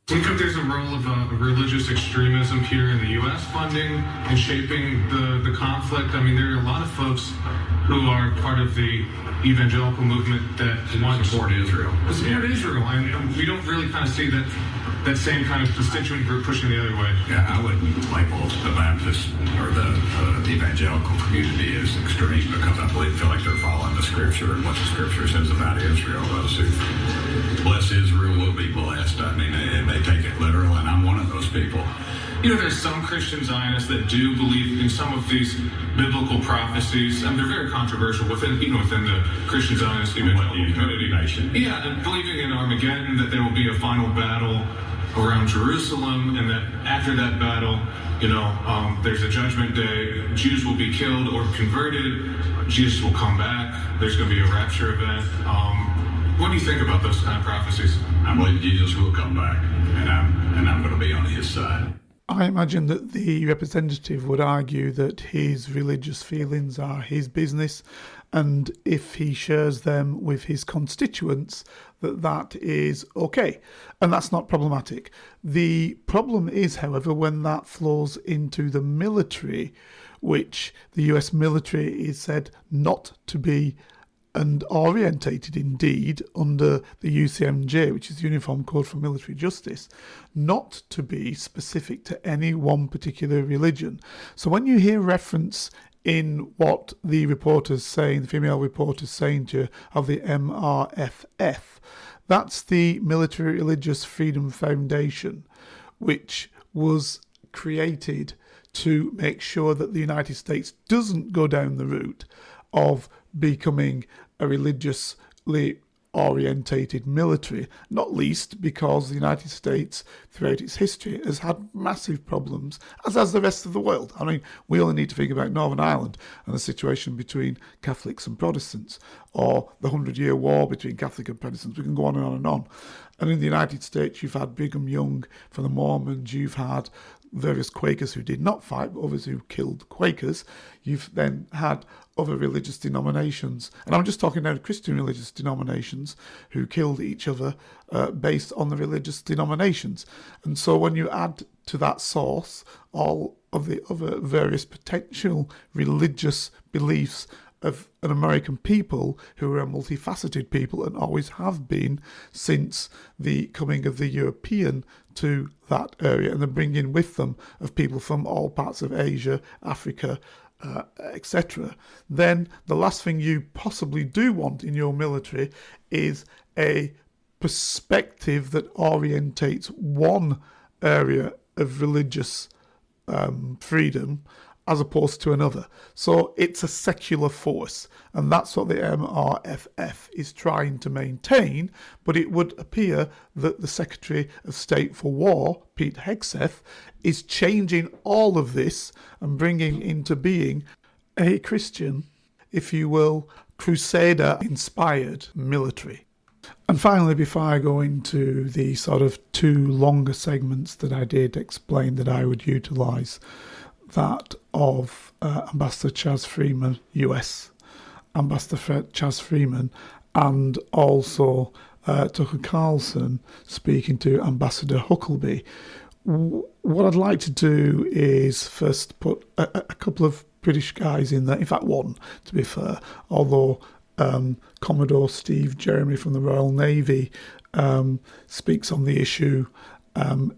Do you think there's a role of religious extremism here in the U.S. funding and shaping the conflict? I mean, there are a lot of folks who are part of the evangelical movement that want to support Israel. And we don't really kind of see that same kind of constituent group pushing the other way. Yeah, I wouldn't label the Baptist or the evangelical community as extreme because I feel like they're following the scripture and what the scripture says about Israel. Those who bless Israel will be blessed. I mean, they take it literal, and I'm one of those people. There's some Christian Zionists that do believe in some of these biblical prophecies, and they're very controversial within the Christian Zionist evangelical community. Yeah, and believing in Armageddon, that there will be a final battle around Jerusalem, and that after that battle, there's a judgment day, Jews will be killed or converted, Jesus will come back, there's going to be a rapture event. What do you think about those kind of prophecies? I believe Jesus will come back, and I'm going to be on his side. I imagine that the representative would argue that his religious feelings are his business, and if he shares them with his constituents, that is okay, and that's not problematic. The problem is, however, when that flows into the military, which the US military is said not to be and orientated indeed under the UCMJ, which is the Uniform Code for Military Justice, not to be specific to any one particular religion. So when you hear reference in what the reporters saying, the female reporters saying to you of the MRFF, that's the Military Religious Freedom Foundation, which was created to make sure that the United States doesn't go down the route of becoming a religiously orientated military, not least because the United States throughout its history has had massive problems, as has the rest of the world. I mean, we only need to think about Northern Ireland and the situation between Catholics and Protestants, or the 100-Year War between Catholic and Protestants. We can go on and on and on. And in the United States, you've had Brigham Young for the Mormons, you've had various Quakers who did not fight, but others who killed Quakers. You've then had other religious denominations, and I'm just talking now Christian religious denominations, who killed each other based on the religious denominations. And so when you add to that source all of the other various potential religious beliefs of an American people who are a multifaceted people and always have been since the coming of the European to that area, and the bringing with them of people from all parts of Asia, Africa, etc., then the last thing you possibly do want in your military is a perspective that orientates one area of religious freedom as opposed to another. So it's a secular force, and that's what the MRFF is trying to maintain. But it would appear that the Secretary of State for War, Pete Hegseth, is changing all of this and bringing into being a Christian, if you will, Crusader-inspired military. And finally, before I go into the sort of two longer segments that I did explain that I would utilise, that of Ambassador Chas Freeman, US Ambassador Chas Freeman, and also Tucker Carlson speaking to Ambassador Huckelby. What I'd like to do is first put a couple of British guys in there, in fact one, to be fair, although Commodore Steve Jeremy from the Royal Navy speaks on the issue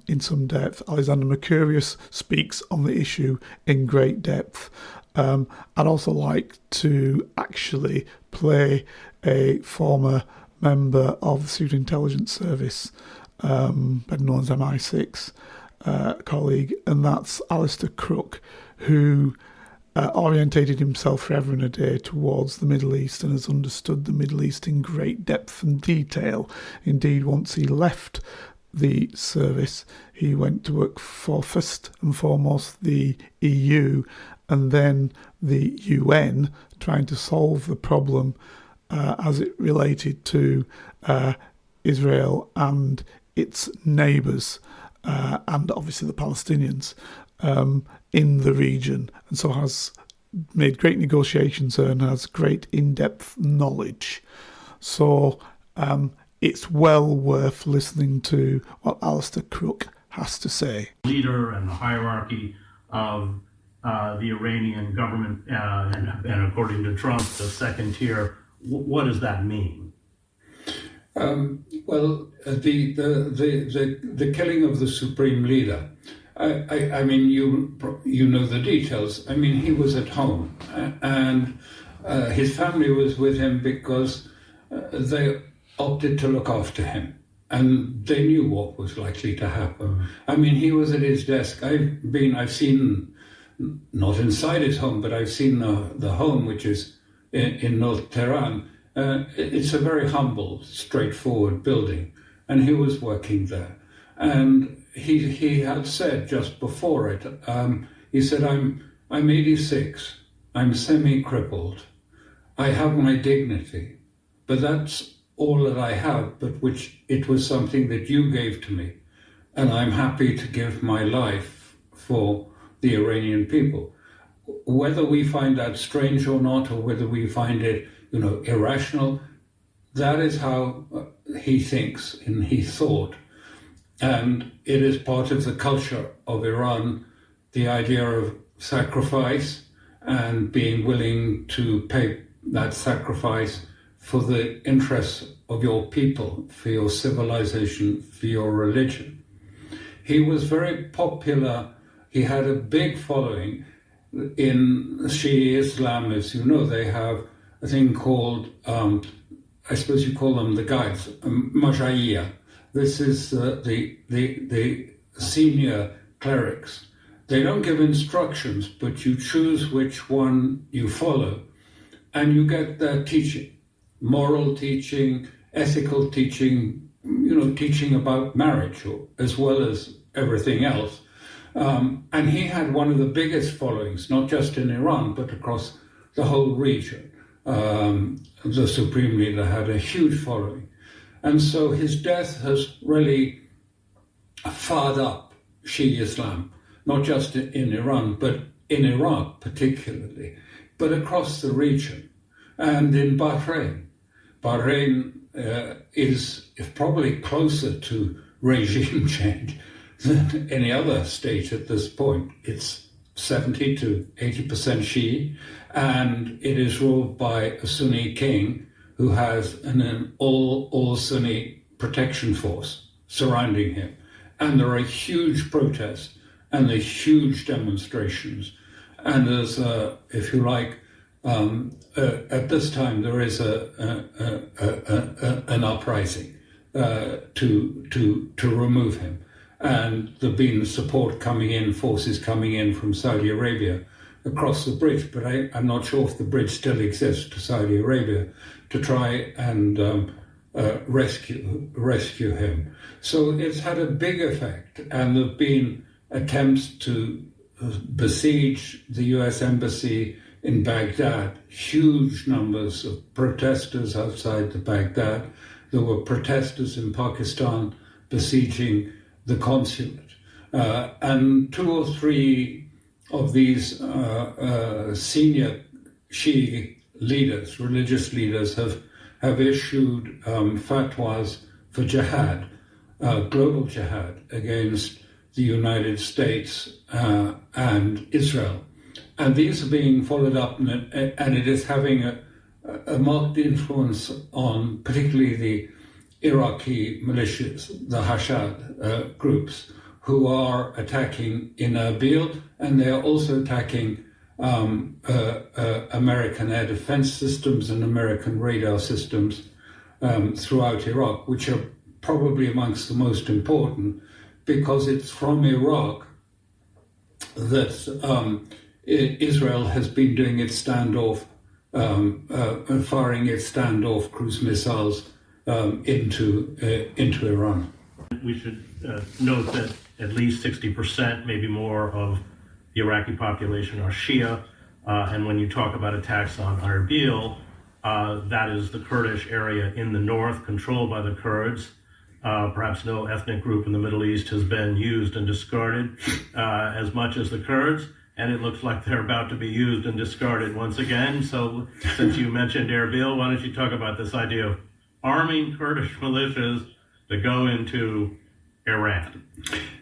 in some depth. Alexander Mercurius speaks on the issue in great depth. I'd also like to actually play a former member of the Secret Intelligence Service, better known as MI6, colleague, and that's Alistair Crook, who orientated himself forever and a day towards the Middle East and has understood the Middle East in great depth and detail. Indeed, once he left the service, he went to work for first and foremost the EU and then the UN, trying to solve the problem as it related to Israel and its neighbours, and obviously the Palestinians in the region, and so has made great negotiations and has great in-depth knowledge. So it's well worth listening to what Alistair Crook has to say. Leader and the hierarchy of the Iranian government, and according to Trump, the second tier. What does that mean? Well, the killing of the supreme leader. I mean, you know the details. I mean, he was at home, and his family was with him because they opted to look after him, and they knew what was likely to happen. I mean, he was at his desk. I've seen, not inside his home, but I've seen the home, which is in North Tehran. It's a very humble, straightforward building, and he was working there. And he had said just before it, he said, I'm 86, I'm semi-crippled, I have my dignity, but that's all that I have, but which it was something that you gave to me, and I'm happy to give my life for the Iranian people. Whether we find that strange or not, or whether we find it, irrational, that is how he thinks and he thought. And it is part of the culture of Iran, the idea of sacrifice and being willing to pay that sacrifice for the interests of your people, for your civilization, for your religion. He was very popular. He had a big following in Shia Islam. As you know, they have a thing called, I suppose you call them the guides, Majahiyya. This is the senior clerics. They don't give instructions, but you choose which one you follow, and you get their teaching, moral teaching, ethical teaching, teaching about marriage, as well as everything else. And he had one of the biggest followings, not just in Iran, but across the whole region. The Supreme Leader had a huge following. And so his death has really fired up Shia Islam, not just in Iran, but in Iraq particularly, but across the region. And in Bahrain. Bahrain is probably closer to regime change than any other state at this point. It's 70 to 80% Shia, and it is ruled by a Sunni king who has an all Sunni protection force surrounding him. And there are huge protests and there are huge demonstrations. And there's, if you like, at this time there is an uprising to remove him. And there have been support coming in, forces coming in from Saudi Arabia, across the bridge, but I'm not sure if the bridge still exists, to Saudi Arabia, to try and rescue him. So it's had a big effect, and there have been attempts to besiege the US embassy in Baghdad, huge numbers of protesters outside the Baghdad. There were protesters in Pakistan besieging the consulate. And 2 or 3 of these senior Shi'i leaders, religious leaders, have issued fatwas for jihad, global jihad against the United States and Israel. And these are being followed up, and it is having a marked influence on particularly the Iraqi militias, the Hashad groups, who are attacking in Erbil, and they are also attacking American air defense systems and American radar systems throughout Iraq, which are probably amongst the most important, because it's from Iraq that Israel has been doing its standoff, firing its standoff cruise missiles into Iran. We should note that at least 60%, maybe more, of the Iraqi population are Shia. And when you talk about attacks on Erbil, that is the Kurdish area in the north controlled by the Kurds. Perhaps no ethnic group in the Middle East has been used and discarded as much as the Kurds. And it looks like they're about to be used and discarded once again. So since you mentioned Erbil, why don't you talk about this idea of arming Kurdish militias to go into Iran?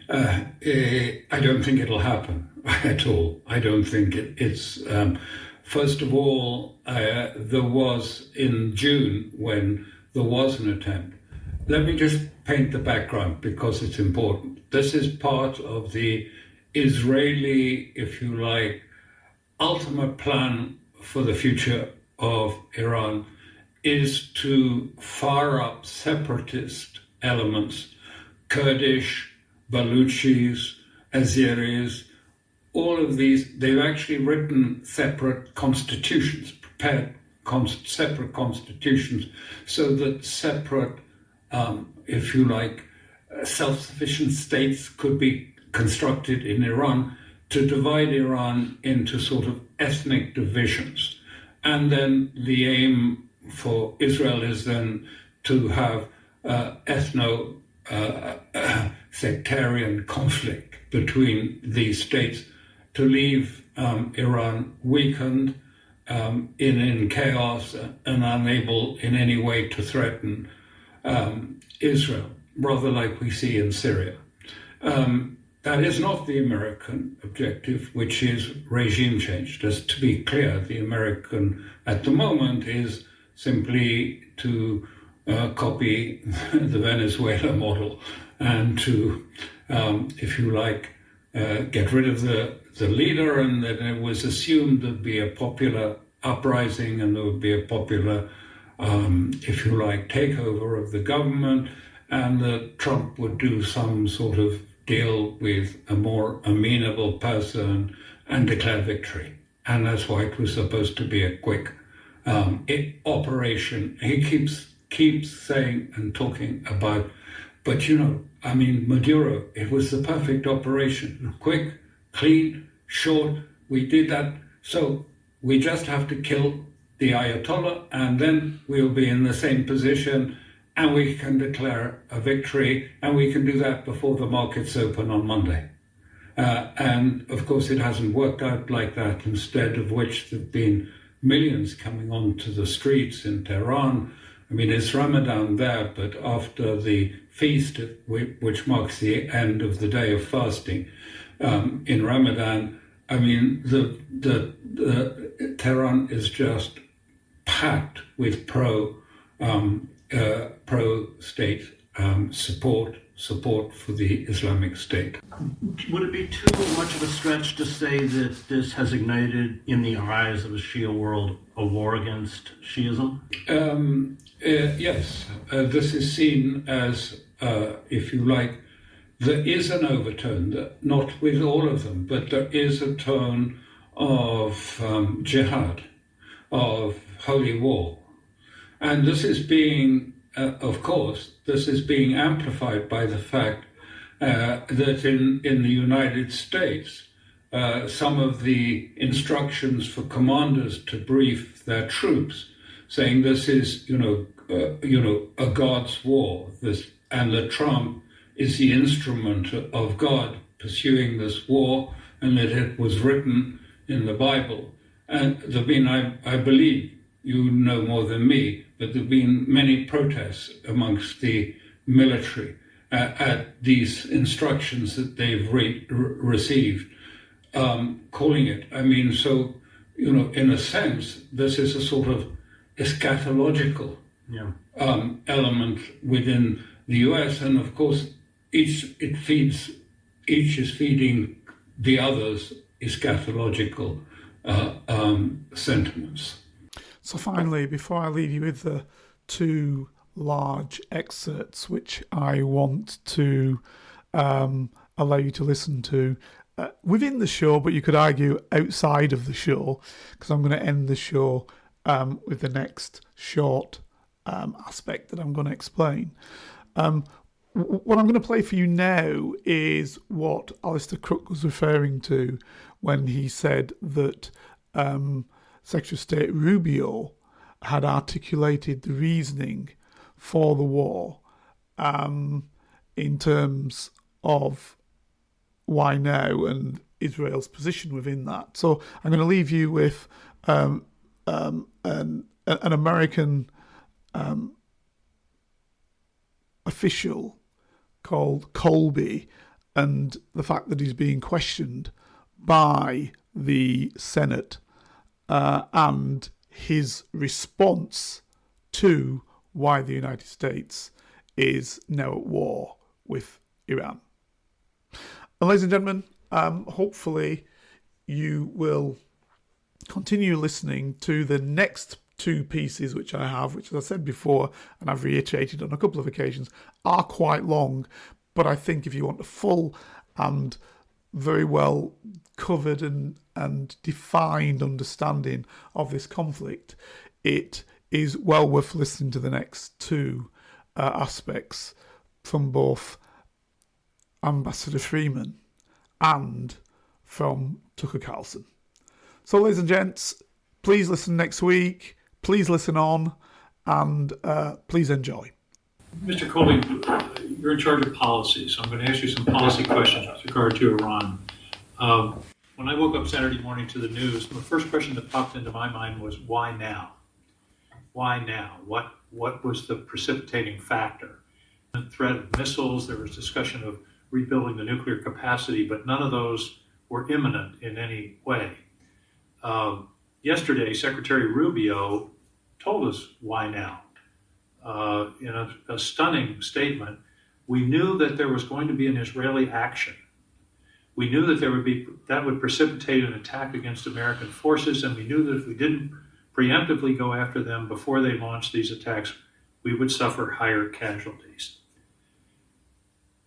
I don't think it'll happen at all. I don't think it's... first of all, there was in June when there was an attempt. Let me just paint the background because it's important. This is part of the Israeli, if you like, ultimate plan for the future of Iran is to fire up separatist elements, Kurdish, Baluchis, Azeris, all of these. They've actually written separate constitutions, prepared separate constitutions, so that separate, if you like, self-sufficient states could be constructed in Iran to divide Iran into sort of ethnic divisions. And then the aim for Israel is then to have sectarian conflict between these states to leave Iran weakened, in chaos, and unable in any way to threaten Israel, rather like we see in Syria. That is not the American objective, which is regime change. Just to be clear, the American at the moment is simply to copy the Venezuela model and to, if you like, get rid of the leader, and then it was assumed there'd be a popular uprising and there would be a popular, if you like, takeover of the government, and that Trump would do some sort of deal with a more amenable person and declare victory. And that's why it was supposed to be a quick operation. He keeps saying and talking about, but Maduro, it was the perfect operation. Quick, clean, short, we did that. So we just have to kill the Ayatollah, and then we'll be in the same position, and we can declare a victory, and we can do that before the markets open on Monday. And of course, it hasn't worked out like that, instead of which there have been millions coming onto the streets in Tehran. I mean, it's Ramadan there, but after the feast, which marks the end of the day of fasting in Ramadan, I mean, the Tehran is just packed with pro-state support for the Islamic State. Would it be too much of a stretch to say that this has ignited, in the eyes of the Shia world, a war against Shiism? Yes. This is seen as, if you like, there is an overtone, not with all of them, but there is a tone of jihad, of holy war. And this is being, of course, this is being amplified by the fact that in the United States, some of the instructions for commanders to brief their troops, saying this is, a God's war, and that Trump is the instrument of God pursuing this war, and that it was written in the Bible. And there've been, I believe, you know more than me, but there've been many protests amongst the military at these instructions that they've received, calling it. I mean, so, in a sense, this is a sort of eschatological element within the US, and of course, each is feeding the others eschatological sentiments. So finally, before I leave you with the two large excerpts, which I want to allow you to listen to within the show, but you could argue outside of the show, because I'm going to end the show with the next short aspect that I'm going to explain. What I'm going to play for you now is what Alistair Crook was referring to when he said that Secretary of State Rubio had articulated the reasoning for the war in terms of why now and Israel's position within that. So I'm going to leave you with an American official called Colby and the fact that he's being questioned by the Senate and his response to why the United States is now at war with Iran. And ladies and gentlemen, hopefully you will continue listening to the next two pieces which I have, which, as I said before, and I've reiterated on a couple of occasions, are quite long. But I think if you want a full and very well covered and defined understanding of this conflict, it is well worth listening to the next two aspects from both Ambassador Freeman and from Tucker Carlson. So, ladies and gents, please listen next week. Please listen on, and please enjoy. Mr. Colby, you're in charge of policy, so I'm going to ask you some policy questions with regard to Iran. When I woke up Saturday morning to the news, the first question that popped into my mind was, why now? Why now? What was the precipitating factor? The threat of missiles, there was discussion of rebuilding the nuclear capacity, but none of those were imminent in any way. Yesterday, Secretary Rubio told us why now. In a stunning statement, we knew that there was going to be an Israeli action. We knew that that would precipitate an attack against American forces, and we knew that if we didn't preemptively go after them before they launched these attacks, we would suffer higher casualties.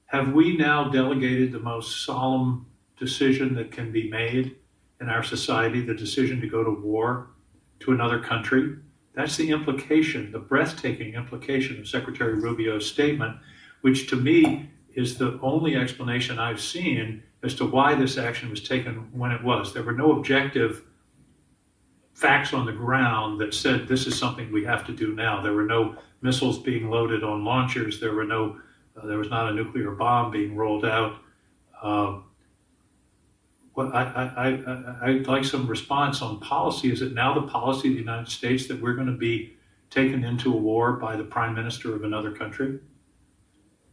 Have we now delegated the most solemn decision that can be made in our society, the decision to go to war, to another country? That's the implication, the breathtaking implication of Secretary Rubio's statement, which to me is the only explanation I've seen as to why this action was taken when it was. There were no objective facts on the ground that said this is something we have to do now. There were no missiles being loaded on launchers. There was not a nuclear bomb being rolled out. I'd like some response on policy. Is it now the policy of the United States that we're going to be taken into a war by the prime minister of another country?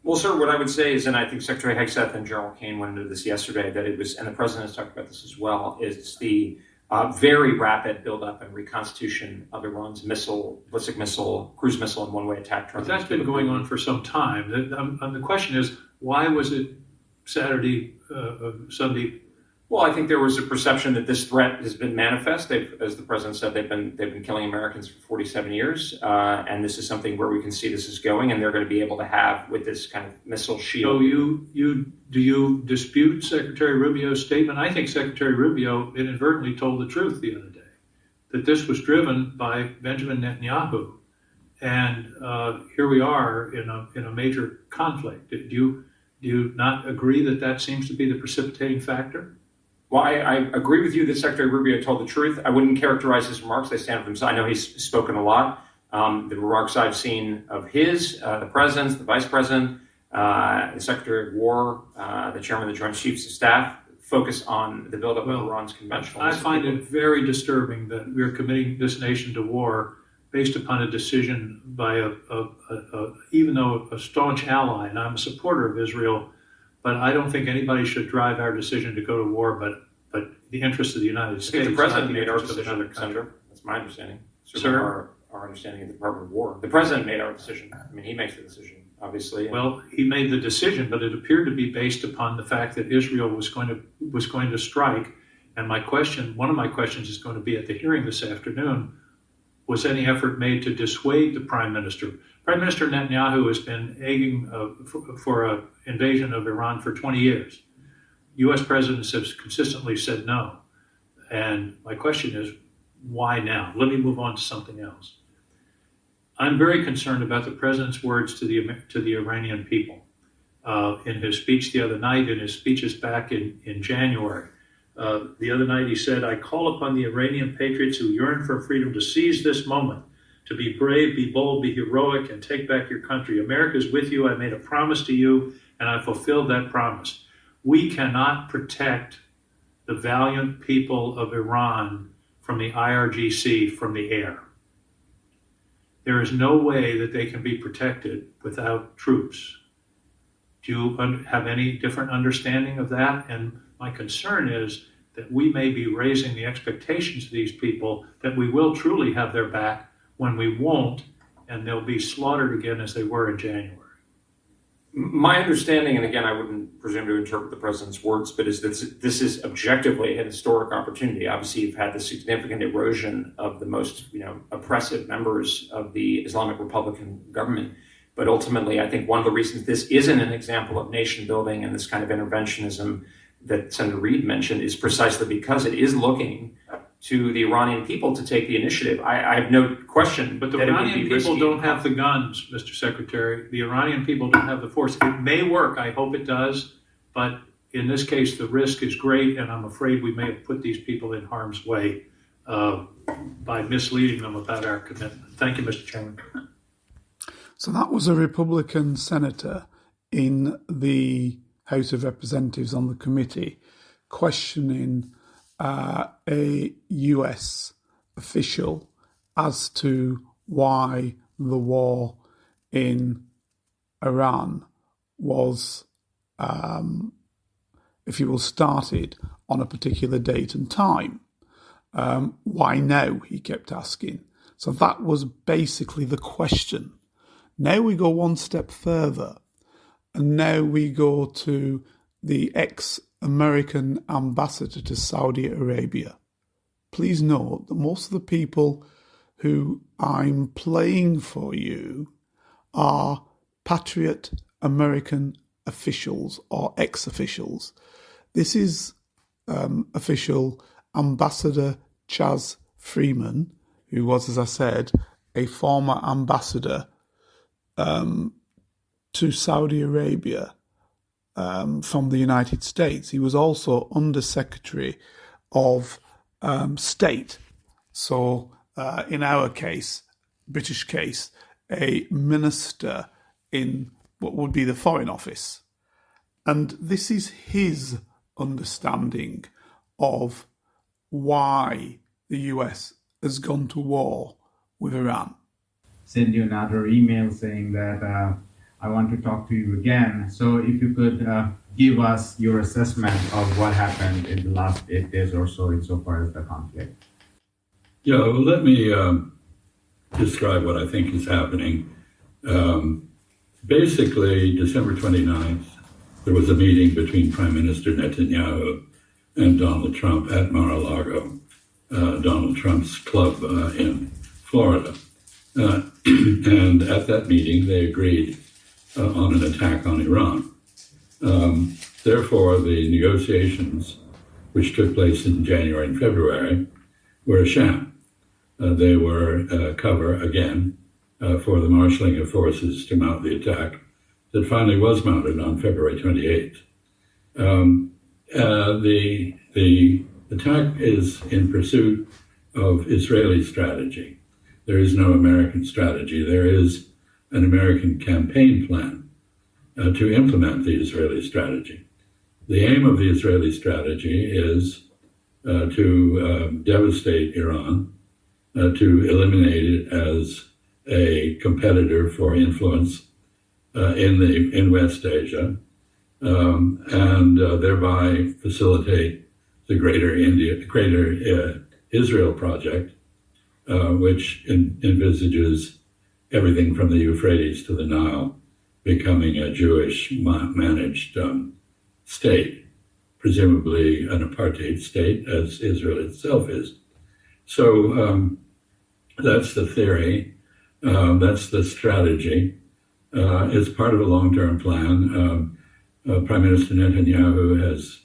Well, sir, what I would say is, and I think Secretary Hegseth and General Kane went into this yesterday, that it was, and the president has talked about this as well, is the very rapid buildup and reconstitution of Iran's ballistic missile, cruise missile, and one-way attack. But that's been going on for some time. The question is, why was it Sunday Well, I think there was a perception that this threat has been manifest. As the president said, they've been killing Americans for 47 years, and this is something where we can see this is going, and they're going to be able to have with this kind of missile shield. So do you dispute Secretary Rubio's statement? I think Secretary Rubio inadvertently told the truth the other day, that this was driven by Benjamin Netanyahu, and here we are in a major conflict. Do you not agree that seems to be the precipitating factor? Well, I agree with you that Secretary Rubio told the truth. I wouldn't characterize his remarks. They stand for themselves. I know he's spoken a lot. The remarks I've seen of his, the president's, the vice president, the Secretary of War, the chairman of the Joint Chiefs of Staff, focus on the buildup of Iran's conventional. I find it very disturbing that we're committing this nation to war based upon a decision by even though a staunch ally, and I'm a supporter of Israel, but I don't think anybody should drive our decision to go to war, but the interest of the United States. The president made our decision, Senator. That's my understanding. Sir? Our understanding of the Department of War. The president made our decision. I mean, he makes the decision, obviously. Well, he made the decision, but it appeared to be based upon the fact that Israel was going to strike. And one of my questions is going to be at the hearing this afternoon: was any effort made to dissuade the Prime Minister? Prime Minister Netanyahu has been egging for an invasion of Iran for 20 years. U.S. presidents have consistently said no. And my question is, why now? Let me move on to something else. I'm very concerned about the president's words to the Iranian people. In his speech the other night, in his speeches back in January, the other night he said, "I call upon the Iranian patriots who yearn for freedom to seize this moment, to be brave, be bold, be heroic, and take back your country. America is with you. I made a promise to you, and I fulfilled that promise." We cannot protect the valiant people of Iran from the IRGC from the air. There is no way that they can be protected without troops. Do you have any different understanding of that? And my concern is that we may be raising the expectations of these people that we will truly have their back when we won't, and they'll be slaughtered again as they were in January. My understanding, and again, I wouldn't presume to interpret the president's words, but is that this is objectively an historic opportunity. Obviously, you've had the significant erosion of the most, oppressive members of the Islamic Republican government. But ultimately, I think one of the reasons this isn't an example of nation building and this kind of interventionism that Senator Reid mentioned is precisely because it is looking to the Iranian people to take the initiative. I have no question. But the Iranian people don't have the guns, Mr. Secretary. The Iranian people don't have the force. It may work. I hope it does. But in this case, the risk is great, and I'm afraid we may have put these people in harm's way by misleading them about our commitment. Thank you, Mr. Chairman. So that was a Republican senator in the House of Representatives on the committee questioning a US official as to why the war in Iran was, if you will, started on a particular date and time. Why now, he kept asking. So that was basically the question. Now we go one step further, and now we go to the ex-American ambassador to Saudi Arabia. Please note that most of the people who I'm playing for you are patriot American officials or ex-officials. This is official Ambassador Chaz Freeman, who was, as I said, a former ambassador to Saudi Arabia from the United States. He was also Undersecretary of State. So in our case, British case, a minister in what would be the Foreign Office. And this is his understanding of why the US has gone to war with Iran. Send you another email saying that I want to talk to you again. So if you could give us your assessment of what happened in the last 8 days or so insofar as the conflict. Yeah, well, let me describe what I think is happening. Basically, December 29th, there was a meeting between Prime Minister Netanyahu and Donald Trump at Mar-a-Lago, Donald Trump's club in Florida. And at that meeting, they agreed on an attack on Iran. Therefore, the negotiations, which took place in January and February, were a sham. They were cover, again, for the marshalling of forces to mount the attack that finally was mounted on February 28th. The attack is in pursuit of Israeli strategy. There is no American strategy. There is an American campaign plan to implement the Israeli strategy. The aim of the Israeli strategy is to devastate Iran, to eliminate it as a competitor for influence in West Asia, and thereby facilitate the Greater Israel project, which envisages everything from the Euphrates to the Nile becoming a Jewish managed state, presumably an apartheid state, as Israel itself is. So that's the theory, that's the strategy. It's part of a long-term plan. Prime Minister Netanyahu has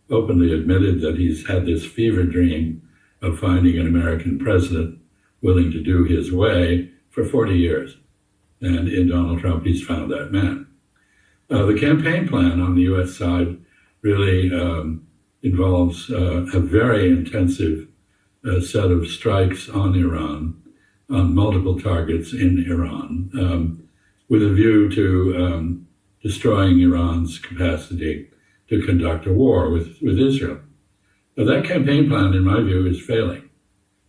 openly admitted that he's had this fever dream of finding an American president willing to do his way for 40 years. And in Donald Trump, he's found that man. The campaign plan on the U.S. side really involves a very intensive set of strikes on Iran, on multiple targets in Iran, with a view to destroying Iran's capacity to conduct a war with Israel. But that campaign plan, in my view, is failing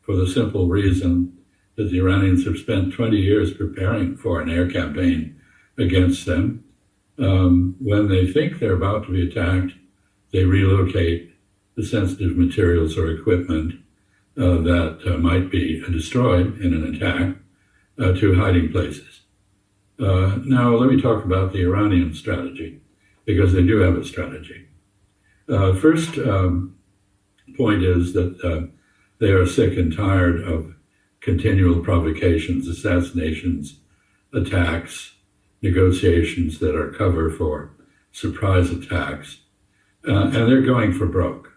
for the simple reason that the Iranians have spent 20 years preparing for an air campaign against them. When they think they're about to be attacked, they relocate the sensitive materials or equipment that might be destroyed in an attack to hiding places. Now, let me talk about the Iranian strategy, because they do have a strategy. First point is that they are sick and tired of continual provocations, assassinations, attacks, negotiations that are cover for surprise attacks, and they're going for broke.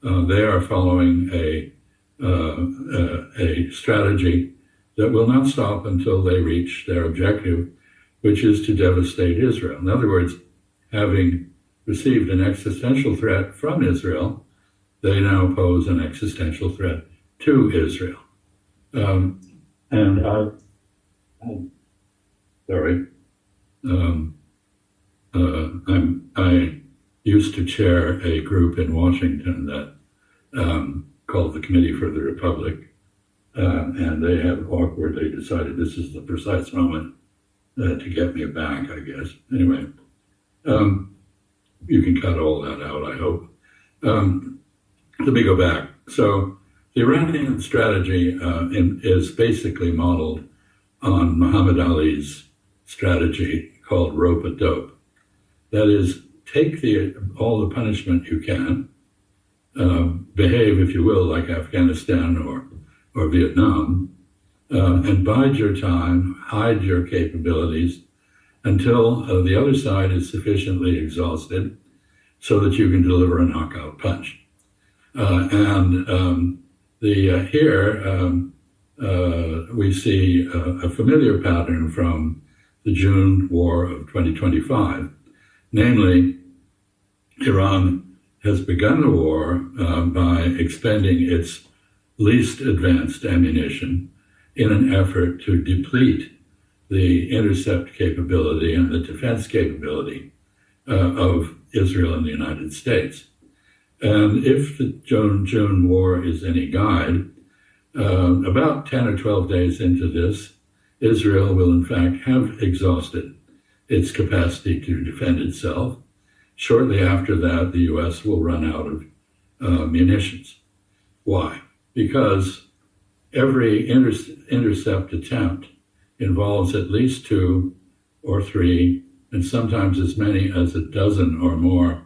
They are following a strategy that will not stop until they reach their objective, which is to devastate Israel. In other words, having received an existential threat from Israel, they now pose an existential threat to Israel. I used to chair a group in Washington that called the Committee for the Republic, and they have awkwardly decided this is the precise moment to get me back, I guess. Anyway, you can cut all that out, I hope. Let me go back. So the Iranian strategy is basically modeled on Muhammad Ali's strategy called rope-a-dope. That is, take all the punishment you can, behave, if you will, like Afghanistan or Vietnam, and bide your time, hide your capabilities until the other side is sufficiently exhausted so that you can deliver a knockout punch. Here we see a familiar pattern from the June war of 2025. Namely, Iran has begun the war by expending its least advanced ammunition in an effort to deplete the intercept capability and the defense capability of Israel and the United States. And if the June war is any guide, about 10 or 12 days into this, Israel will in fact have exhausted its capacity to defend itself. Shortly after that, the U.S. will run out of munitions. Why? Because every intercept attempt involves at least 2 or 3, and sometimes as many as a dozen or more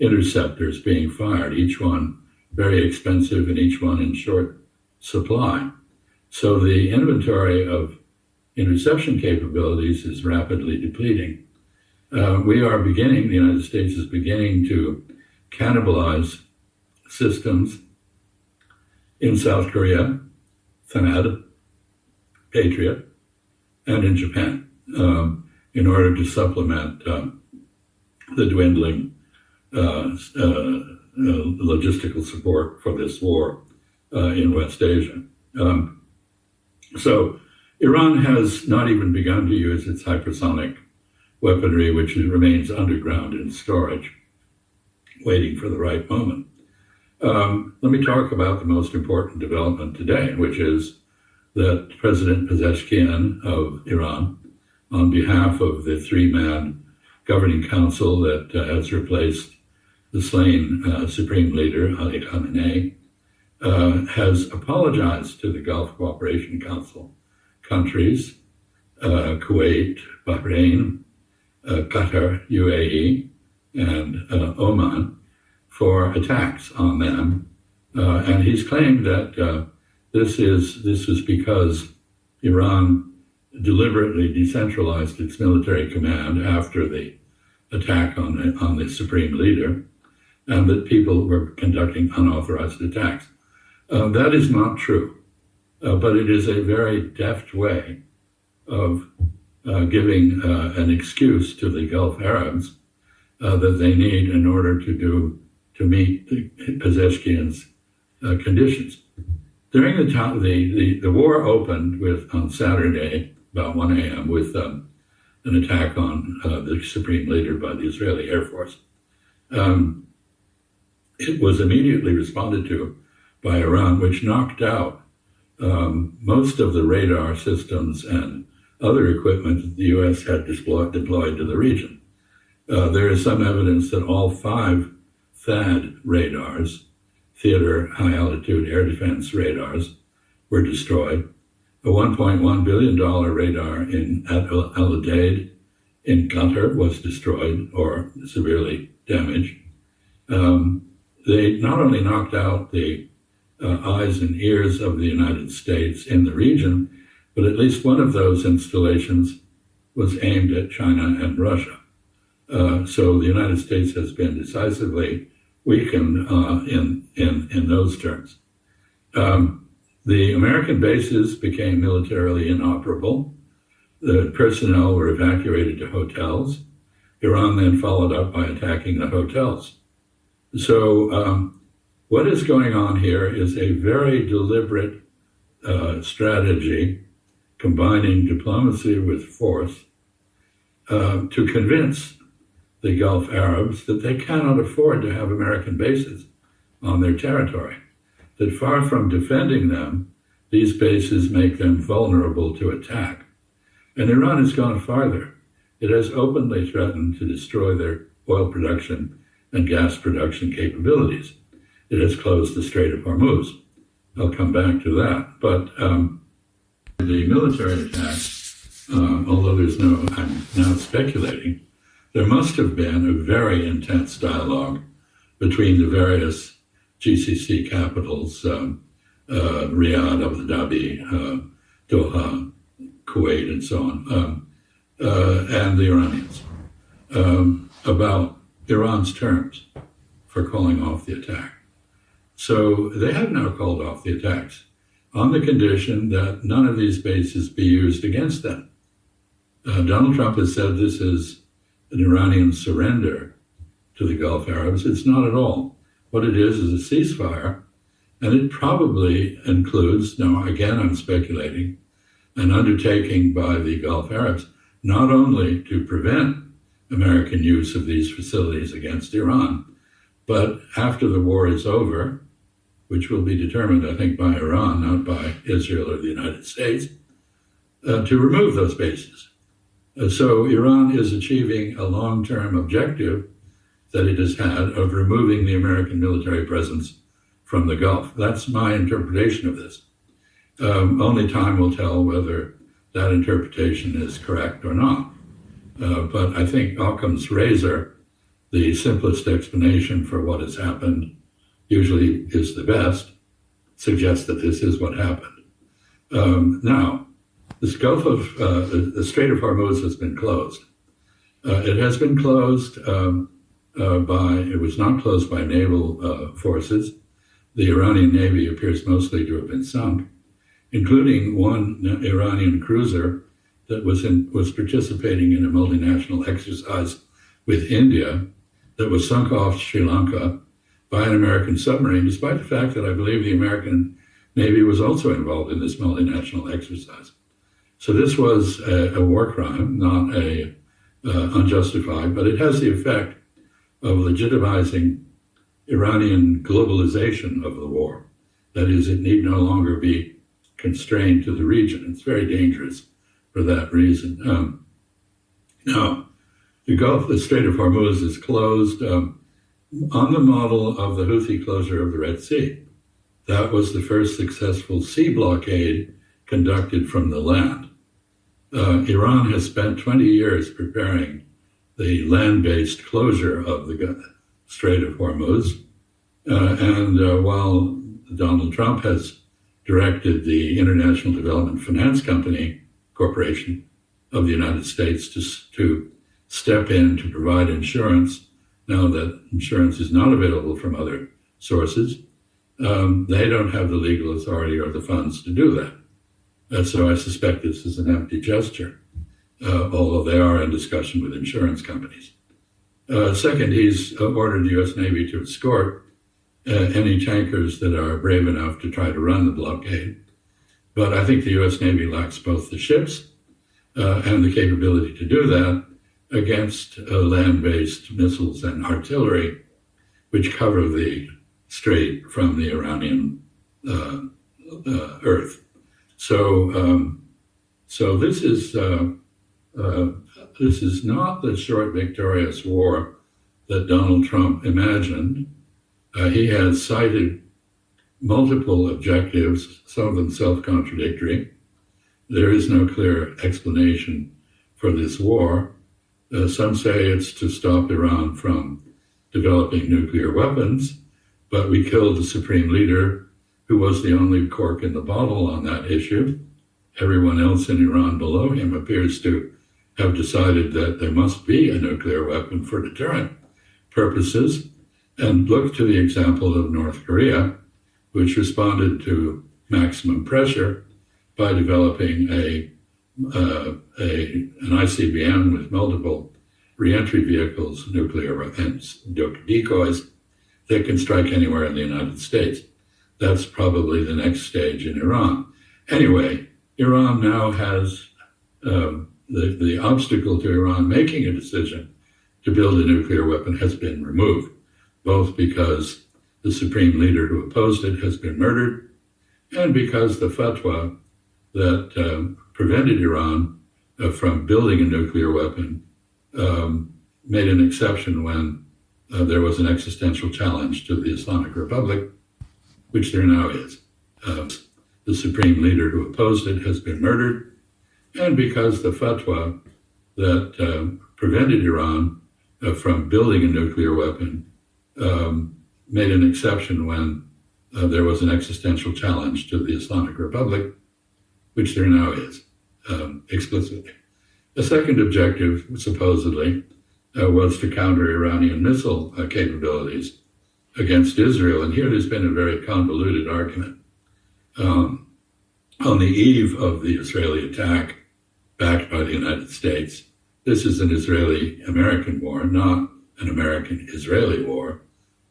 interceptors being fired, each one very expensive and each one in short supply. So the inventory of interception capabilities is rapidly depleting. The United States is beginning to cannibalize systems in South Korea, THAAD, Patriot, and in Japan, in order to supplement the dwindling logistical support for this war in West Asia. So Iran has not even begun to use its hypersonic weaponry, which remains underground in storage, waiting for the right moment. Let me talk about the most important development today, which is that President Pezeshkian of Iran, on behalf of the three-man governing council that has replaced the slain Supreme Leader, Ali Khamenei, has apologized to the Gulf Cooperation Council countries, Kuwait, Bahrain, Qatar, UAE, and Oman, for attacks on them. And he's claimed that this is because Iran deliberately decentralized its military command after the attack on the Supreme Leader, and that people were conducting unauthorized attacks. That is not true, but it is a very deft way of giving an excuse to the Gulf Arabs that they need in order to meet Pezeshkian's conditions. During the time, the war opened on Saturday, about 1 a.m., with an attack on the Supreme Leader by the Israeli Air Force. It was immediately responded to by Iran, which knocked out most of the radar systems and other equipment that the U.S. had deployed to the region. There is some evidence that all 5 THAAD radars, theater high-altitude air defense radars, were destroyed. A $1.1 billion radar at Al-Udeid in Qatar was destroyed or severely damaged. They not only knocked out the eyes and ears of the United States in the region, but at least one of those installations was aimed at China and Russia. So the United States has been decisively weakened in those terms. The American bases became militarily inoperable. The personnel were evacuated to hotels. Iran then followed up by attacking the hotels. So what is going on here is a very deliberate strategy combining diplomacy with force to convince the Gulf Arabs that they cannot afford to have American bases on their territory, that far from defending them, these bases make them vulnerable to attack. And Iran has gone farther. It has openly threatened to destroy their oil production and gas production capabilities. It has closed the Strait of Hormuz. I'll come back to that. But the military attack, although I'm now speculating, there must have been a very intense dialogue between the various GCC capitals, Riyadh, Abu Dhabi, Doha, Kuwait, and so on, and the Iranians about Iran's terms for calling off the attack. So they have now called off the attacks on the condition that none of these bases be used against them. Donald Trump has said this is an Iranian surrender to the Gulf Arabs. It's not at all. What it is a ceasefire, and it probably includes, now again I'm speculating, an undertaking by the Gulf Arabs not only to prevent American use of these facilities against Iran, but after the war is over, which will be determined, I think, by Iran, not by Israel or the United States, to remove those bases. So Iran is achieving a long-term objective that it has had of removing the American military presence from the Gulf. That's my interpretation of this. Only time will tell whether that interpretation is correct or not. But I think Occam's razor the simplest explanation for what has happened usually is the best, suggests that this is what happened. Now, the Strait of Hormuz has been closed. It has been closed it was not closed by naval forces. The Iranian Navy appears mostly to have been sunk, including one Iranian cruiser that was participating in a multinational exercise with India that was sunk off Sri Lanka by an American submarine, despite the fact that I believe the American Navy was also involved in this multinational exercise. So this was a war crime, not unjustified, but it has the effect of legitimizing Iranian globalization of the war. That is, it need no longer be constrained to the region. It's very dangerous for that reason. Now, the Strait of Hormuz is closed on the model of the Houthi closure of the Red Sea. That was the first successful sea blockade conducted from the land. Iran has spent 20 years preparing the land-based closure of the Strait of Hormuz. And while Donald Trump has directed the International Development Finance Corporation of the United States to step in to provide insurance, now that insurance is not available from other sources, they don't have the legal authority or the funds to do that. So I suspect this is an empty gesture, although they are in discussion with insurance companies. Second, he's ordered the U.S. Navy to escort any tankers that are brave enough to try to run the blockade. But I think the U.S. Navy lacks both the ships and the capability to do that against land-based missiles and artillery, which cover the strait from the Iranian earth. So this is not the short, victorious war that Donald Trump imagined. He has cited multiple objectives, some of them self-contradictory. There is no clear explanation for this war. Some say it's to stop Iran from developing nuclear weapons, but we killed the supreme leader, who was the only cork in the bottle on that issue. Everyone else in Iran below him appears to have decided that there must be a nuclear weapon for deterrent purposes, and look to the example of North Korea, which responded to maximum pressure by developing an ICBM with multiple reentry vehicles, nuclear weapons, decoys that can strike anywhere in the United States. That's probably the next stage in Iran. Anyway, Iran now has the obstacle to Iran making a decision to build a nuclear weapon has been removed, both because the supreme leader who opposed it has been murdered and because the fatwa that prevented Iran from building a nuclear weapon made an exception when there was an existential challenge to the Islamic Republic, which there now is. The supreme leader who opposed it has been murdered, and because the fatwa that prevented Iran from building a nuclear weapon made an exception when there was an existential challenge to the Islamic Republic, which there now is, explicitly. The second objective, supposedly, was to counter Iranian missile capabilities against Israel. And here there's been a very convoluted argument. On the eve of the Israeli attack backed by the United States, this is an Israeli-American war, not an American-Israeli war.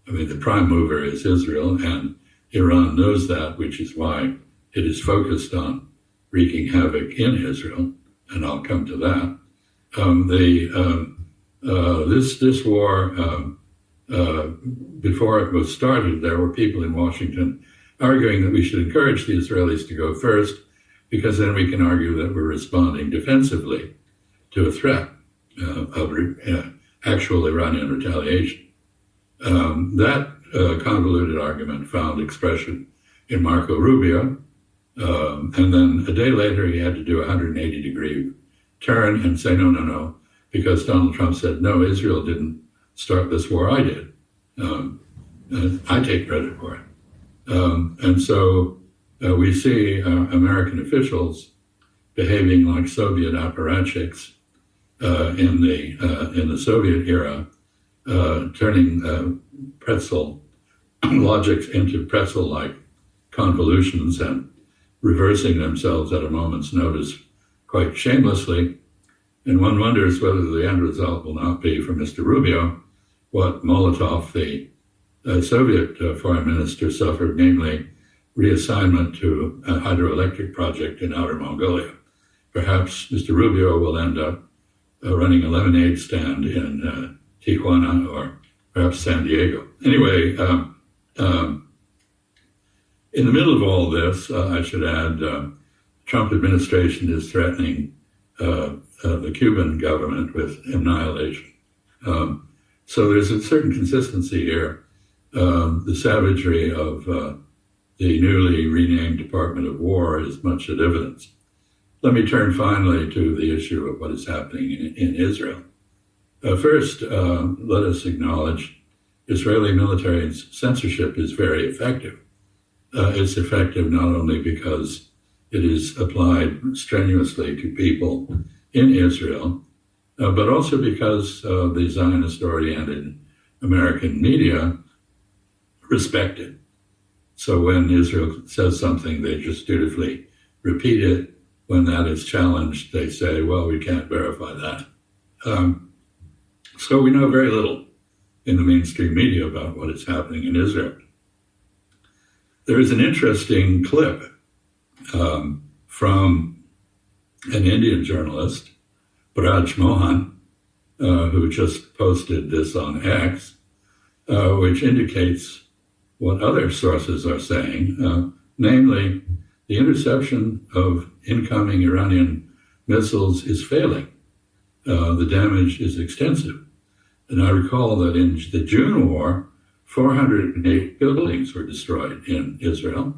I mean, the prime mover is Israel, and Iran knows that, which is why it is focused on wreaking havoc in Israel, and I'll come to that. This war, before it was started, there were people in Washington arguing that we should encourage the Israelis to go first, because then we can argue that we're responding defensively to a threat of actual Iranian retaliation. That convoluted argument found expression in Marco Rubio, and then a day later he had to do a 180-degree turn and say, no, because Donald Trump said, no, Israel didn't start this war, I did. And I take credit for it. And so we see American officials behaving like Soviet apparatchiks in the Soviet era, turning pretzel logics into pretzel-like convolutions and reversing themselves at a moment's notice quite shamelessly. And one wonders whether the end result will not be for Mr. Rubio what Molotov, the Soviet foreign minister, suffered, namely reassignment to a hydroelectric project in Outer Mongolia. Perhaps Mr. Rubio will end up running a lemonade stand in Tijuana or perhaps San Diego. Anyway, in the middle of all this, I should add, the Trump administration is threatening the Cuban government with annihilation. So there's a certain consistency here. The savagery of the newly renamed Department of War is much at evidence. Let me turn finally to the issue of what is happening in Israel. First, let us acknowledge Israeli military censorship is very effective. It's effective not only because it is applied strenuously to people in Israel, but also because the Zionist-oriented American media respect it. So when Israel says something, they just dutifully repeat it. When that is challenged, they say, well, we can't verify that. So we know very little in the mainstream media about what is happening in Israel. There is an interesting clip from an Indian journalist, Braj Mohan, who just posted this on X, which indicates what other sources are saying, namely, the interception of incoming Iranian missiles is failing. The damage is extensive. And I recall that in the June war, 408 buildings were destroyed in Israel.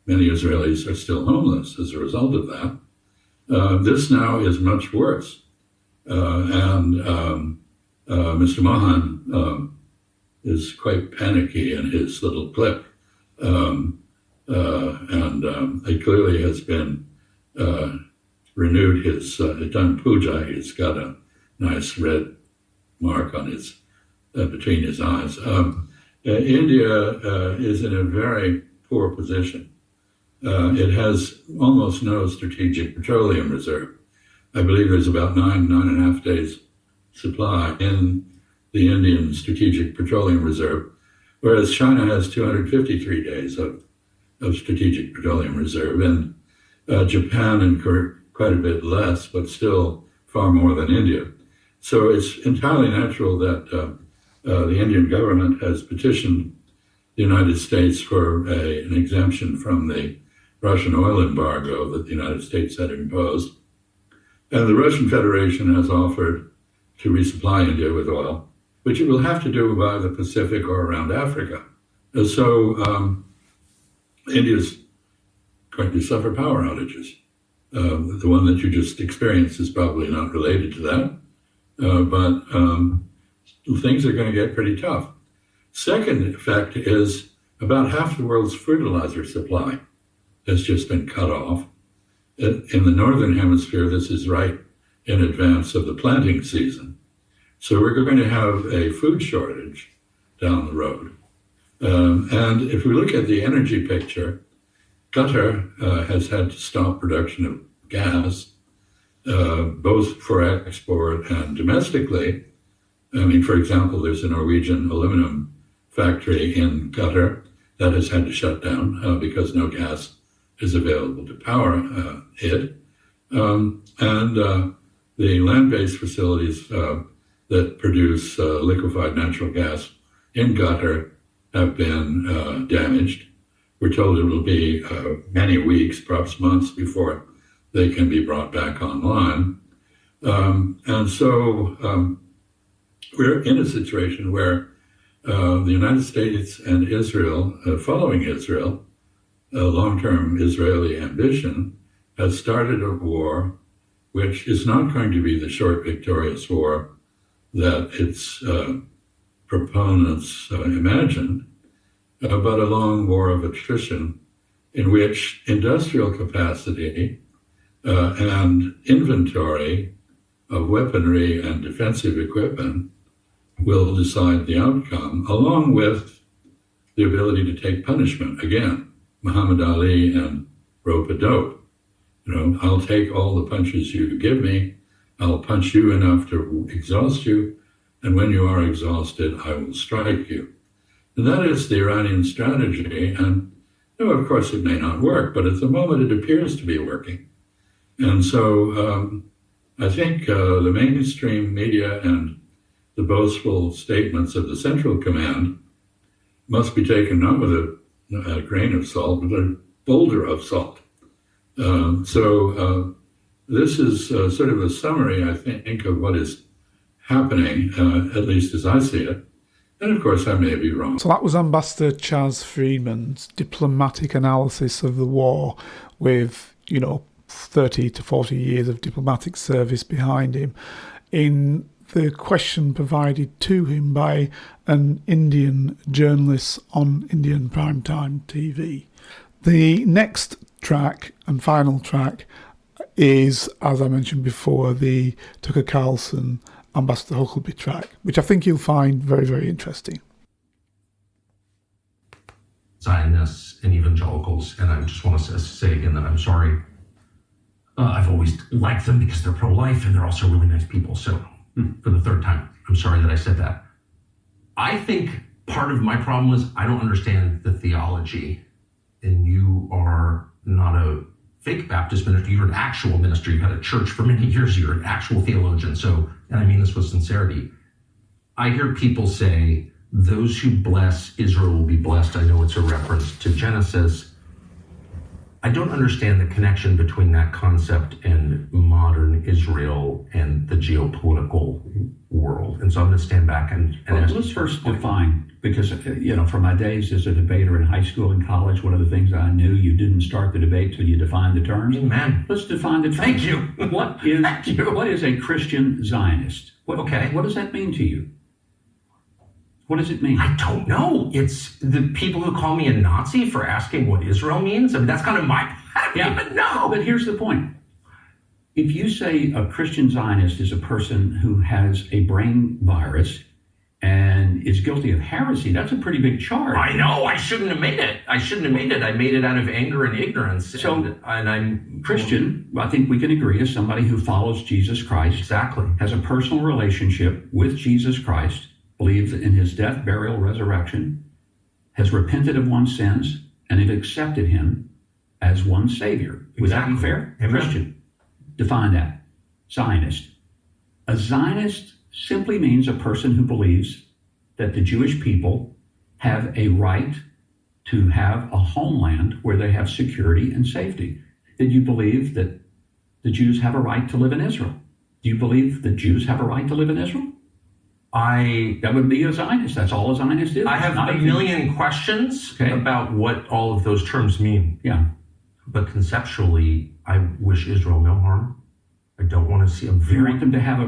Many Israelis are still homeless as a result of that. This now is much worse. Mr. Mohan is quite panicky in his little clip. He clearly has been renewed his done puja. He's got a nice red mark on his between his eyes. India is in a very poor position. It has almost no strategic petroleum reserve. I believe there's about 9.5 days supply in the Indian strategic petroleum reserve, whereas China has 253 days of strategic petroleum reserve, and Japan incurred quite a bit less, but still far more than India. So it's entirely natural that the Indian government has petitioned the United States for an exemption from the Russian oil embargo that the United States had imposed. And the Russian Federation has offered to resupply India with oil, which it will have to do via the Pacific or around Africa. And so India's going to suffer power outages. The one that you just experienced is probably not related to that, but things are going to get pretty tough. Second effect is about half the world's fertilizer supply has just been cut off. In the Northern Hemisphere, this is right in advance of the planting season. So we're going to have a food shortage down the road. And if we look at the energy picture, Qatar has had to stop production of gas, both for export and domestically. I mean, for example, there's a Norwegian aluminum factory in Qatar that has had to shut down because no gas is available to power it. The land-based facilities that produce liquefied natural gas in Qatar have been damaged. We're told it will be many weeks, perhaps months, before they can be brought back online. We're in a situation where the United States and Israel, following Israel, a long-term Israeli ambition, has started a war which is not going to be the short, victorious war that its proponents imagined, but a long war of attrition in which industrial capacity and inventory of weaponry and defensive equipment will decide the outcome, along with the ability to take punishment. Again, Muhammad Ali and rope-a-dope. I'll take all the punches you give me, I'll punch you enough to exhaust you, and when you are exhausted, I will strike you. And that is the Iranian strategy, and of course it may not work, but at the moment it appears to be working. And so I think the mainstream media and the boastful statements of the Central Command must be taken not with a grain of salt, but a boulder of salt. So this is sort of a summary, I think, of what is happening, at least as I see it. And of course, I may be wrong. So that was Ambassador Chaz Friedman's diplomatic analysis of the war with, 30 to 40 years of diplomatic service behind him, in the question provided to him by an Indian journalist on Indian primetime TV. The next track and final track is, as I mentioned before, the Tucker Carlson Ambassador Huckabee track, which I think you'll find very, very interesting. Zionists and evangelicals, and I just want to say again that I'm sorry. I've always liked them because they're pro-life and they're also really nice people. So for the third time, I'm sorry that I said that. I think part of my problem is I don't understand the theology, and you are not a fake Baptist minister. You're an actual minister. You've had a church for many years. You're an actual theologian. So, and I mean this with sincerity. I hear people say, those who bless Israel will be blessed. I know it's a reference to Genesis. I don't understand the connection between that concept and modern Israel and the geopolitical world. And so I'm going to stand back and ask. Let's first define, because, from my days as a debater in high school and college, one of the things I knew, you didn't start the debate till you defined the terms. Amen. Let's define the terms. Thank you. What is a Christian Zionist? What does that mean to you? What does it mean? I don't know. It's the people who call me a Nazi for asking what Israel means. I mean, that's kind of I don't even know. But here's the point. If you say a Christian Zionist is a person who has a brain virus and is guilty of heresy, that's a pretty big charge. I know. I shouldn't have made it. I made it out of anger and ignorance. So, and I'm Christian. I think we can agree as somebody who follows Jesus Christ. Exactly. Has a personal relationship with Jesus Christ, believes in his death, burial, resurrection, has repented of one's sins, and have accepted him as one's Savior. Would that be fair? Amen. Christian. Define that. Zionist. A Zionist simply means a person who believes that the Jewish people have a right to have a homeland where they have security and safety. Did you believe that the Jews have a right to live in Israel? Do you believe that Jews have a right to live in Israel? That would be a Zionist. That's all a Zionist is. I have a million questions about what all of those terms mean. Yeah. But conceptually, I wish Israel no harm. I don't want to see You want them to have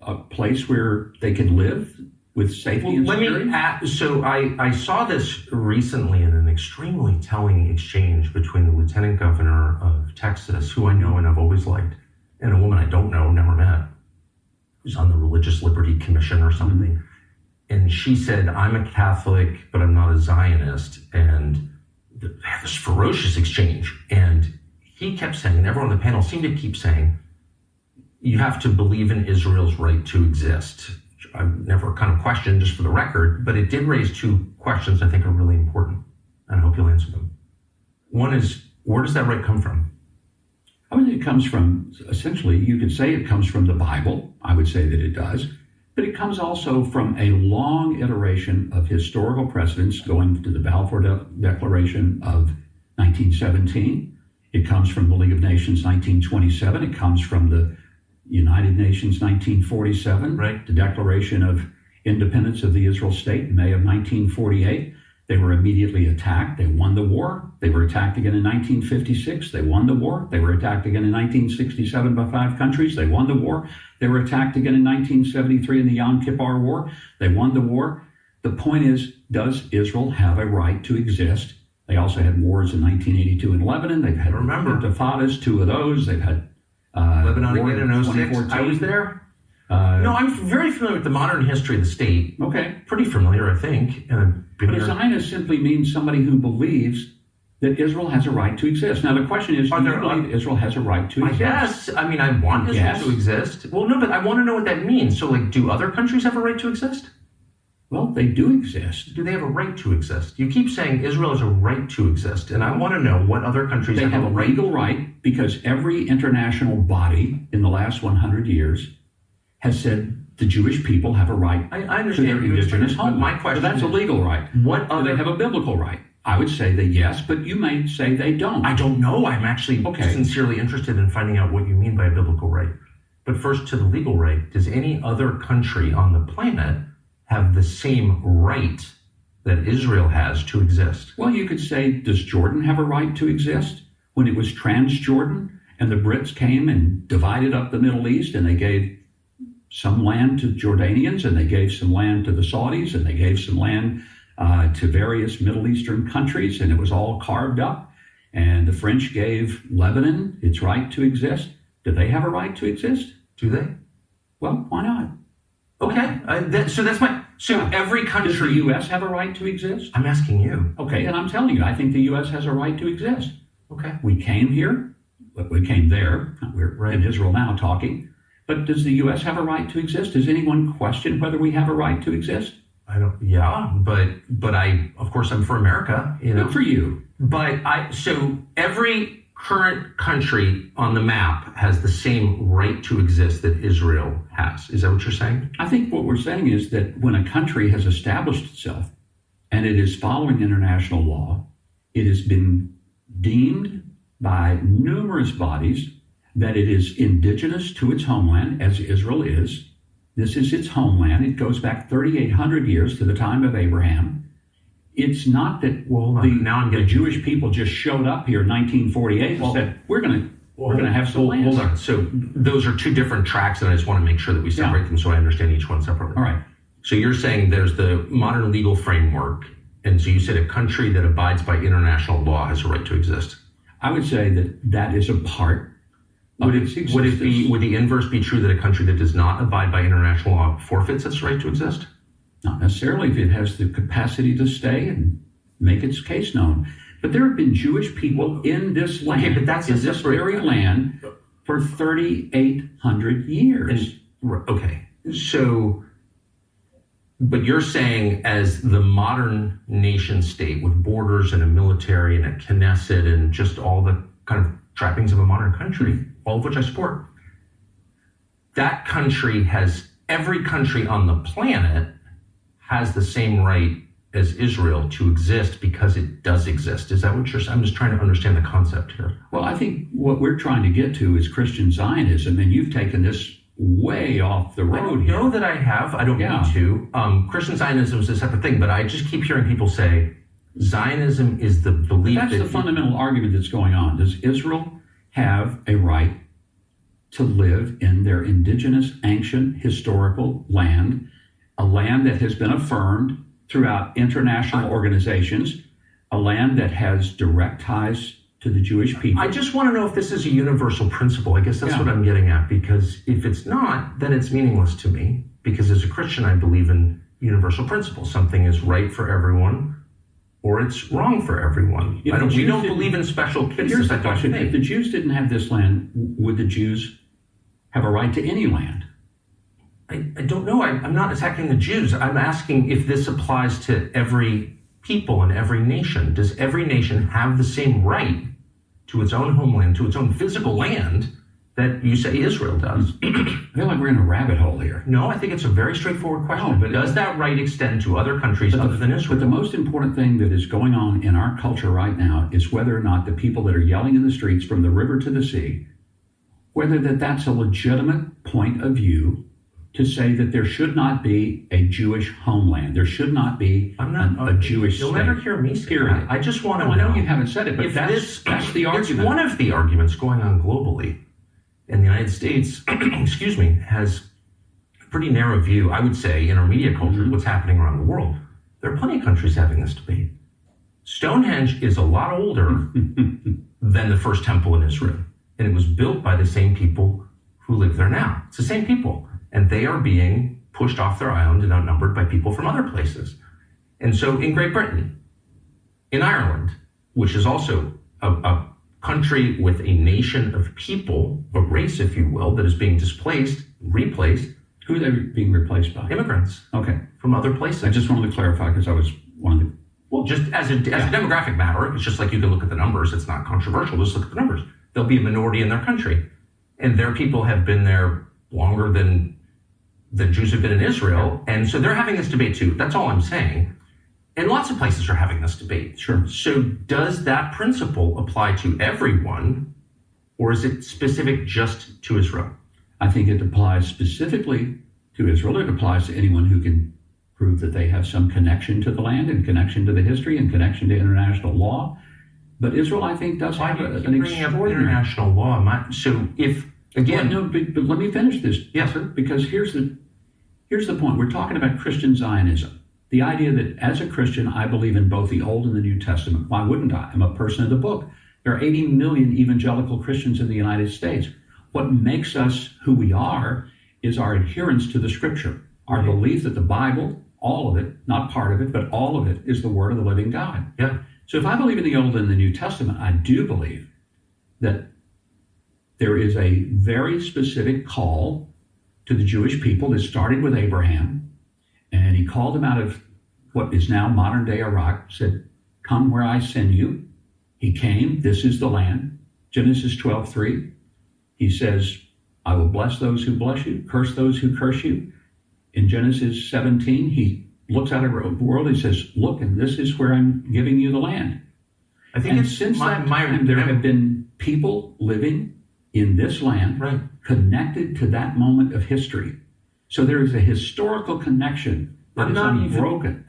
a place where they can live with safety and security? I saw this recently in an extremely telling exchange between the lieutenant governor of Texas, who I know and I've always liked, and a woman I don't know, never met, who's on the Religious Liberty Commission or something. And she said, I'm a Catholic, but I'm not a Zionist. And they had this ferocious exchange. And he kept saying, and everyone on the panel seemed to keep saying, you have to believe in Israel's right to exist. I've never kind of questioned, just for the record, but it did raise two questions I think are really important. And I hope you'll answer them. One is, where does that right come from? I mean, it comes from, essentially, you could say it comes from the Bible. I would say that it does. But it comes also from a long iteration of historical precedents going to the Balfour Declaration of 1917. It comes from the League of Nations 1927. It comes from the United Nations 1947. Right. The Declaration of Independence of the Israel State in May of 1948. They were immediately attacked. They won the war. They were attacked again in 1956. They won the war. They were attacked again in 1967 by 5 countries. They won the war. They were attacked again in 1973 in the Yom Kippur War. They won the war. The point is, does Israel have a right to exist? They also had wars in 1982 in Lebanon. They've had intifadas, 2 of those. They've had Lebanon war again in 06. 2014. I was there. No, I'm very familiar with the modern history of the state. Okay. Pretty familiar, I think. But a Zionist simply means somebody who believes that Israel has a right to exist. Now, the question is, do you believe Israel has a right to exist? I guess. I mean, I want Israel to exist. Well, no, but I want to know what that means. So, like, do other countries have a right to exist? Well, they do exist. Do they have a right to exist? You keep saying Israel has a right to exist, and I want to know what other countries have a right. legal right, because every international body in the last 100 years has said the Jewish people have a right I to understand their indigenous homeland. My question So that's a legal right. What Do they have a biblical right? I would say that yes, but you may say they don't. I don't know. I'm actually sincerely interested in finding out what you mean by a biblical right. But first, to the legal right, does any other country on the planet have the same right that Israel has to exist? Well, you could say, does Jordan have a right to exist? When it was Transjordan and the Brits came and divided up the Middle East, and they gave some land to Jordanians, and they gave some land to the Saudis, and they gave some land to various Middle Eastern countries, and it was all carved up. And the French gave Lebanon its right to exist. Do they have a right to exist? Do they? Well, why not? Okay, so every country... Does the U.S. have a right to exist? I'm asking you. Okay, and I'm telling you, I think the U.S. has a right to exist. Okay. We came here, but we came there. We're in Israel now talking. But does the U.S. have a right to exist? Does anyone question whether we have a right to exist? I don't. Yeah, but I, of course, I'm for America. You know, good for you. So every current country on the map has the same right to exist that Israel has. Is that what you're saying? I think what we're saying is that when a country has established itself and it is following international law, it has been deemed by numerous bodies that it is indigenous to its homeland, as Israel is. This is its homeland. It goes back 3,800 years to the time of Abraham. It's not that the Jewish people just showed up here in 1948 and said, we're going to have some land. Hold on. So those are 2 different tracks, and I just want to make sure that we separate them so I understand each one separately. All right. So you're saying there's the modern legal framework, and so you said a country that abides by international law has a right to exist. I would say that is a part. Would the inverse be true that a country that does not abide by international law forfeits its right to exist? Not necessarily, if it has the capacity to stay and make its case known. But there have been Jewish people in this land, in this very land, for 3,800 years. But you're saying as the modern nation state with borders and a military and a Knesset and just all the kind of trappings of a modern country, all of which I support, that country has, every country on the planet has the same right as Israel to exist because it does exist. Is that what you're saying? I'm just trying to understand the concept here. Well, I think what we're trying to get to is Christian Zionism, and you've taken this way off the road here. I don't know that I have. I don't need to. Christian Zionism is a separate thing, but I just keep hearing people say Zionism is the belief that's the fundamental argument that's going on. Does Israel have a right to live in their indigenous, ancient, historical land, a land that has been affirmed throughout international organizations, a land that has direct ties to the Jewish people? I just want to know if this is a universal principle. I guess that's what I'm getting at, because if it's not, then it's meaningless to me, because as a Christian, I believe in universal principles. Something is right for everyone, or it's wrong for everyone. We don't believe in special cases. But here's the question. If the Jews didn't have this land, would the Jews have a right to any land? I don't know. I'm not attacking the Jews. I'm asking if this applies to every people in every nation. Does every nation have the same right to its own homeland, to its own physical land that you say Israel does? I feel like we're in a rabbit hole here. No, I think it's a very straightforward question. No, but does that right extend to other countries other than Israel? But the most important thing that is going on in our culture right now is whether or not the people that are yelling in the streets from the river to the sea, whether that's a legitimate point of view to say that there should not be a Jewish homeland. There should not be a Jewish state. You'll never hear me say that. I just want to know. I know you haven't said it, but that's the argument. It's one of the arguments going on globally. And the United States, has a pretty narrow view, I would say, in our media culture, what's happening around the world. There are plenty of countries having this debate. Stonehenge is a lot older than the first temple in Israel. And it was built by the same people who live there now. It's the same people. And they are being pushed off their island and outnumbered by people from other places. And so in Great Britain, in Ireland, which is also a country with a nation of people, a race, if you will, that is being displaced, replaced. Who are they being replaced by? Immigrants. Okay. From other places. I just wanted to clarify because I was one of the... Well, just as a demographic matter, it's just like you can look at the numbers. It's not controversial. Just look at the numbers. There'll be a minority in their country. And their people have been there longer than the Jews have been in Israel. And so they're having this debate too. That's all I'm saying. And lots of places are having this debate. Sure. So does that principle apply to everyone, or is it specific just to Israel? I think it applies specifically to Israel. It applies to anyone who can prove that they have some connection to the land and connection to the history and connection to international law. But Israel, I think, does have an extraordinary international law. So if, again... Well, no, but let me finish this. Yes, sir. Because here's the point. We're talking about Christian Zionism. The idea that as a Christian, I believe in both the Old and the New Testament. Why wouldn't I? I'm a person of the book. There are 80 million evangelical Christians in the United States. What makes us who we are is our adherence to the Scripture, our belief that the Bible, all of it, not part of it, but all of it, is the Word of the living God. Yeah. So if I believe in the Old and the New Testament, I do believe that there is a very specific call to the Jewish people that started with Abraham, and he called them out of what is now modern-day Iraq, said, "Come where I send you." He came. This is the land. Genesis 12:3. He says, "I will bless those who bless you, curse those who curse you." In Genesis 17, he looks out over the world. He says, "Look, and this is where I'm giving you the land." I think and since that time, there have been people living in this land connected to that moment of history. So there is a historical connection that is unbroken.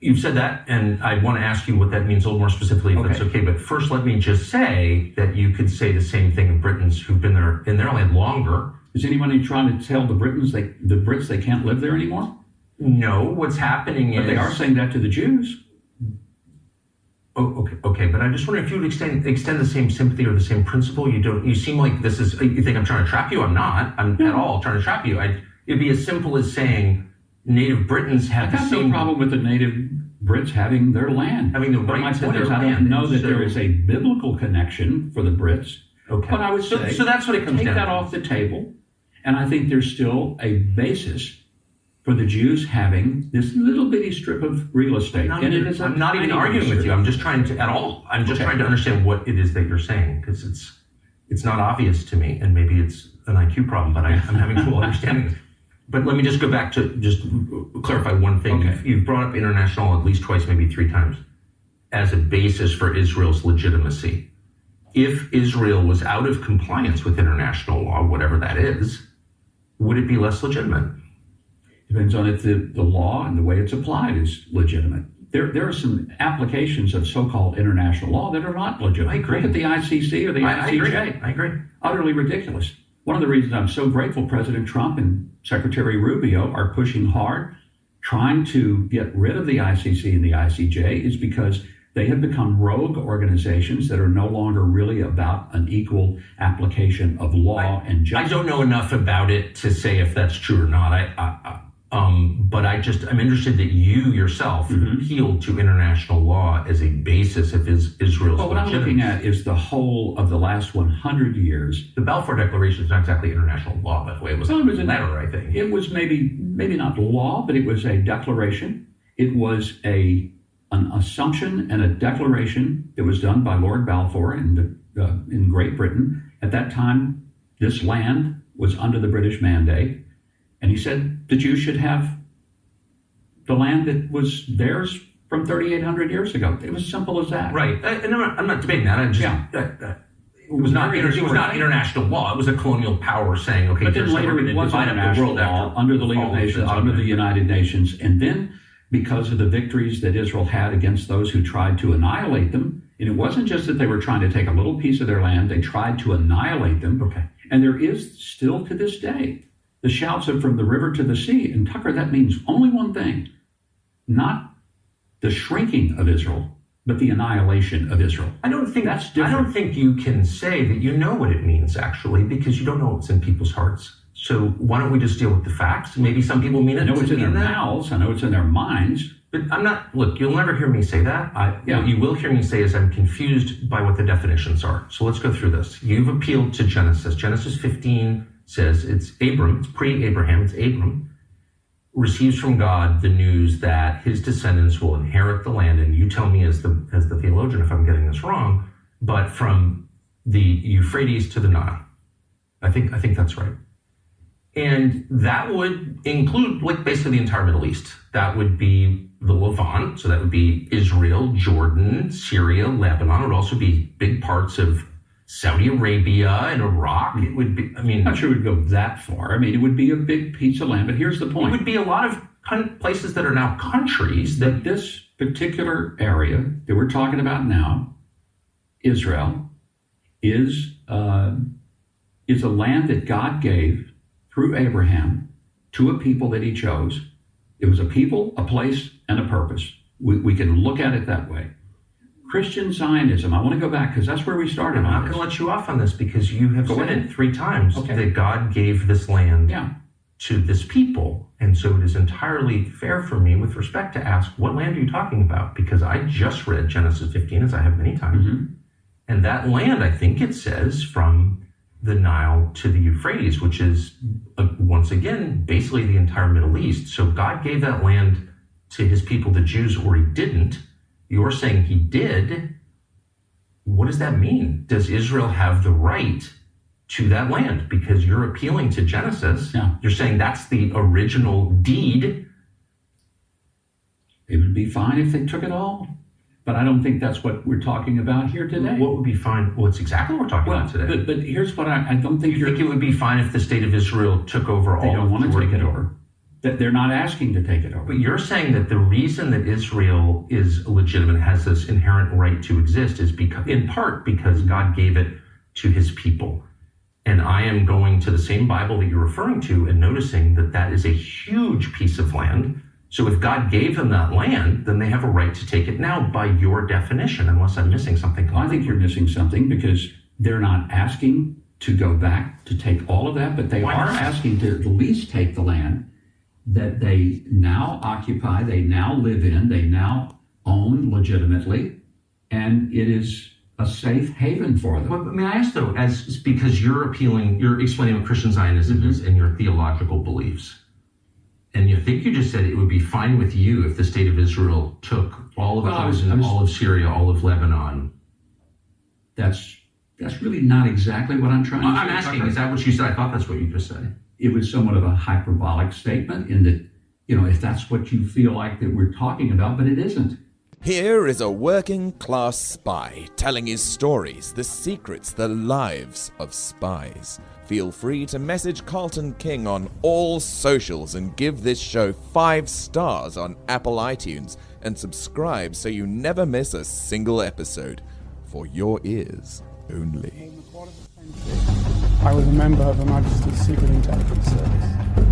You've said that, and I want to ask you what that means a little more specifically, if that's okay. But first, let me just say that you could say the same thing of Britons who've been there in their land longer. Is anybody trying to tell the Brits they can't live there anymore? No, what's happening is... But they are saying that to the Jews. Oh, okay. But I just wonder if you would extend the same sympathy or the same principle. You seem like this is... You think I'm trying to trap you? I'm not. I'm at all trying to trap you. It'd be as simple as saying native Britons have the same... no problem with the native Brits having their land. Having the right to their land. I don't know that there is a biblical connection for the Brits. Okay. But I would say... So that's what it comes down to. Take that off the table. And I think there's still a basis for the Jews having this little bitty strip of real estate. I'm not even arguing with you. I'm just trying to trying to understand what it is that you're saying, because it's not obvious to me, and maybe it's an IQ problem, but I'm having trouble understanding it. But let me just go back to just clarify one thing. Okay. You've brought up international at least twice, maybe three times, as a basis for Israel's legitimacy. If Israel was out of compliance with international law, whatever that is, would it be less legitimate? Depends on if the law and the way it's applied is legitimate. There are some applications of so-called international law that are not legitimate. I agree. Look at the ICC or the ICJ. I agree. Utterly ridiculous. One of the reasons I'm so grateful President Trump and Secretary Rubio are pushing hard, trying to get rid of the ICC and the ICJ, is because they have become rogue organizations that are no longer really about an equal application of law and justice. I don't know enough about it to say if that's true or not. But I'm interested that you yourself appealed to international law as a basis of Israel's Well, what I'm looking at is the whole of the last 100 years. The Balfour Declaration is not exactly international law, by the way. It was a letter, I think. It was maybe not law, but it was a declaration. It was an assumption and a declaration that was done by Lord Balfour in Great Britain. At that time, this land was under the British mandate. And he said the Jews should have the land that was theirs from 3,800 years ago. It was simple as that. Right. And I'm not debating that. It was not international law. It was a colonial power saying, okay, but then later it was international law under the League of Nations, under the United Nations. And then because of the victories that Israel had against those who tried to annihilate them, and it wasn't just that they were trying to take a little piece of their land, they tried to annihilate them. Okay. And there is still to this day the shouts of from the river to the sea. And Tucker, that means only one thing. not the shrinking of Israel, but the annihilation of Israel. I don't think that's different. I don't think you can say that you know what it means, actually, because you don't know what's in people's hearts. So why don't we just deal with the facts? Maybe some people mean it. I know it's in their mouths. I know it's in their minds. But I'm not, look, you'll never hear me say that. What you will hear me say is I'm confused by what the definitions are. So let's go through this. You've appealed to Genesis. Genesis 15 says it's Abram, it's pre-Abraham, it's Abram, receives from God the news that his descendants will inherit the land. And you tell me as the theologian if I'm getting this wrong, but from the Euphrates to the Nile. I think that's right. And that would include like basically the entire Middle East. That would be the Levant, so that would be Israel, Jordan, Syria, Lebanon. It would also be big parts of Saudi Arabia and Iraq. It would be, I mean... I'm not sure it would go that far. I mean, it would be a big piece of land, but here's the point. It would be a lot of places that are now countries. That this particular area that we're talking about now, Israel, is a land that God gave through Abraham to a people that he chose. It was a people, a place, and a purpose. We can look at it that way. Christian Zionism, I want to go back because that's where we started. I'm not going to let you off on this because you have said it 3 times that God gave this land to this people. And so it is entirely fair for me with respect to ask, what land are you talking about? Because I just read Genesis 15, as I have many times. Mm-hmm. And that land, I think it says, from the Nile to the Euphrates, which is, once again, basically the entire Middle East. So God gave that land to his people, the Jews, or he didn't. You're saying he did. What does that mean? Does Israel have the right to that land? Because you're appealing to Genesis. Yeah. You're saying that's the original deed. It would be fine if they took it all. But I don't think that's what we're talking about here today. What would be fine? Well, it's exactly what we're talking about today. But here's what I don't think you think it would be fine if the state of Israel took over all of Jordan. They don't want to take it over. That they're not asking to take it over. But you're saying that the reason that Israel is legitimate, has this inherent right to exist, is because, in part because God gave it to his people. And I am going to the same Bible that you're referring to and noticing that that is a huge piece of land. So if God gave them that land, then they have a right to take it now by your definition, unless I'm missing something. I think you're missing something because they're not asking to go back to take all of that, but they are asking to at least take the land that they now occupy, they now live in, they now own legitimately, and it is a safe haven for them. Well, may I ask though, because you're explaining what Christian Zionism is and your theological beliefs, and you think you just said it would be fine with you if the state of Israel took all of Jordan, all of Syria, all of Lebanon. That's really not exactly what I'm trying to say. I'm asking, is that what you said? I thought that's what you just said. It was somewhat of a hyperbolic statement in that, if that's what you feel like that we're talking about, but it isn't. Here is a working class spy telling his stories, the secrets, the lives of spies. Feel free to message Carlton King on all socials and give this show 5 stars on Apple iTunes and subscribe so you never miss a single episode. For your ears only. I was a member of Her Majesty's Secret Intelligence Service.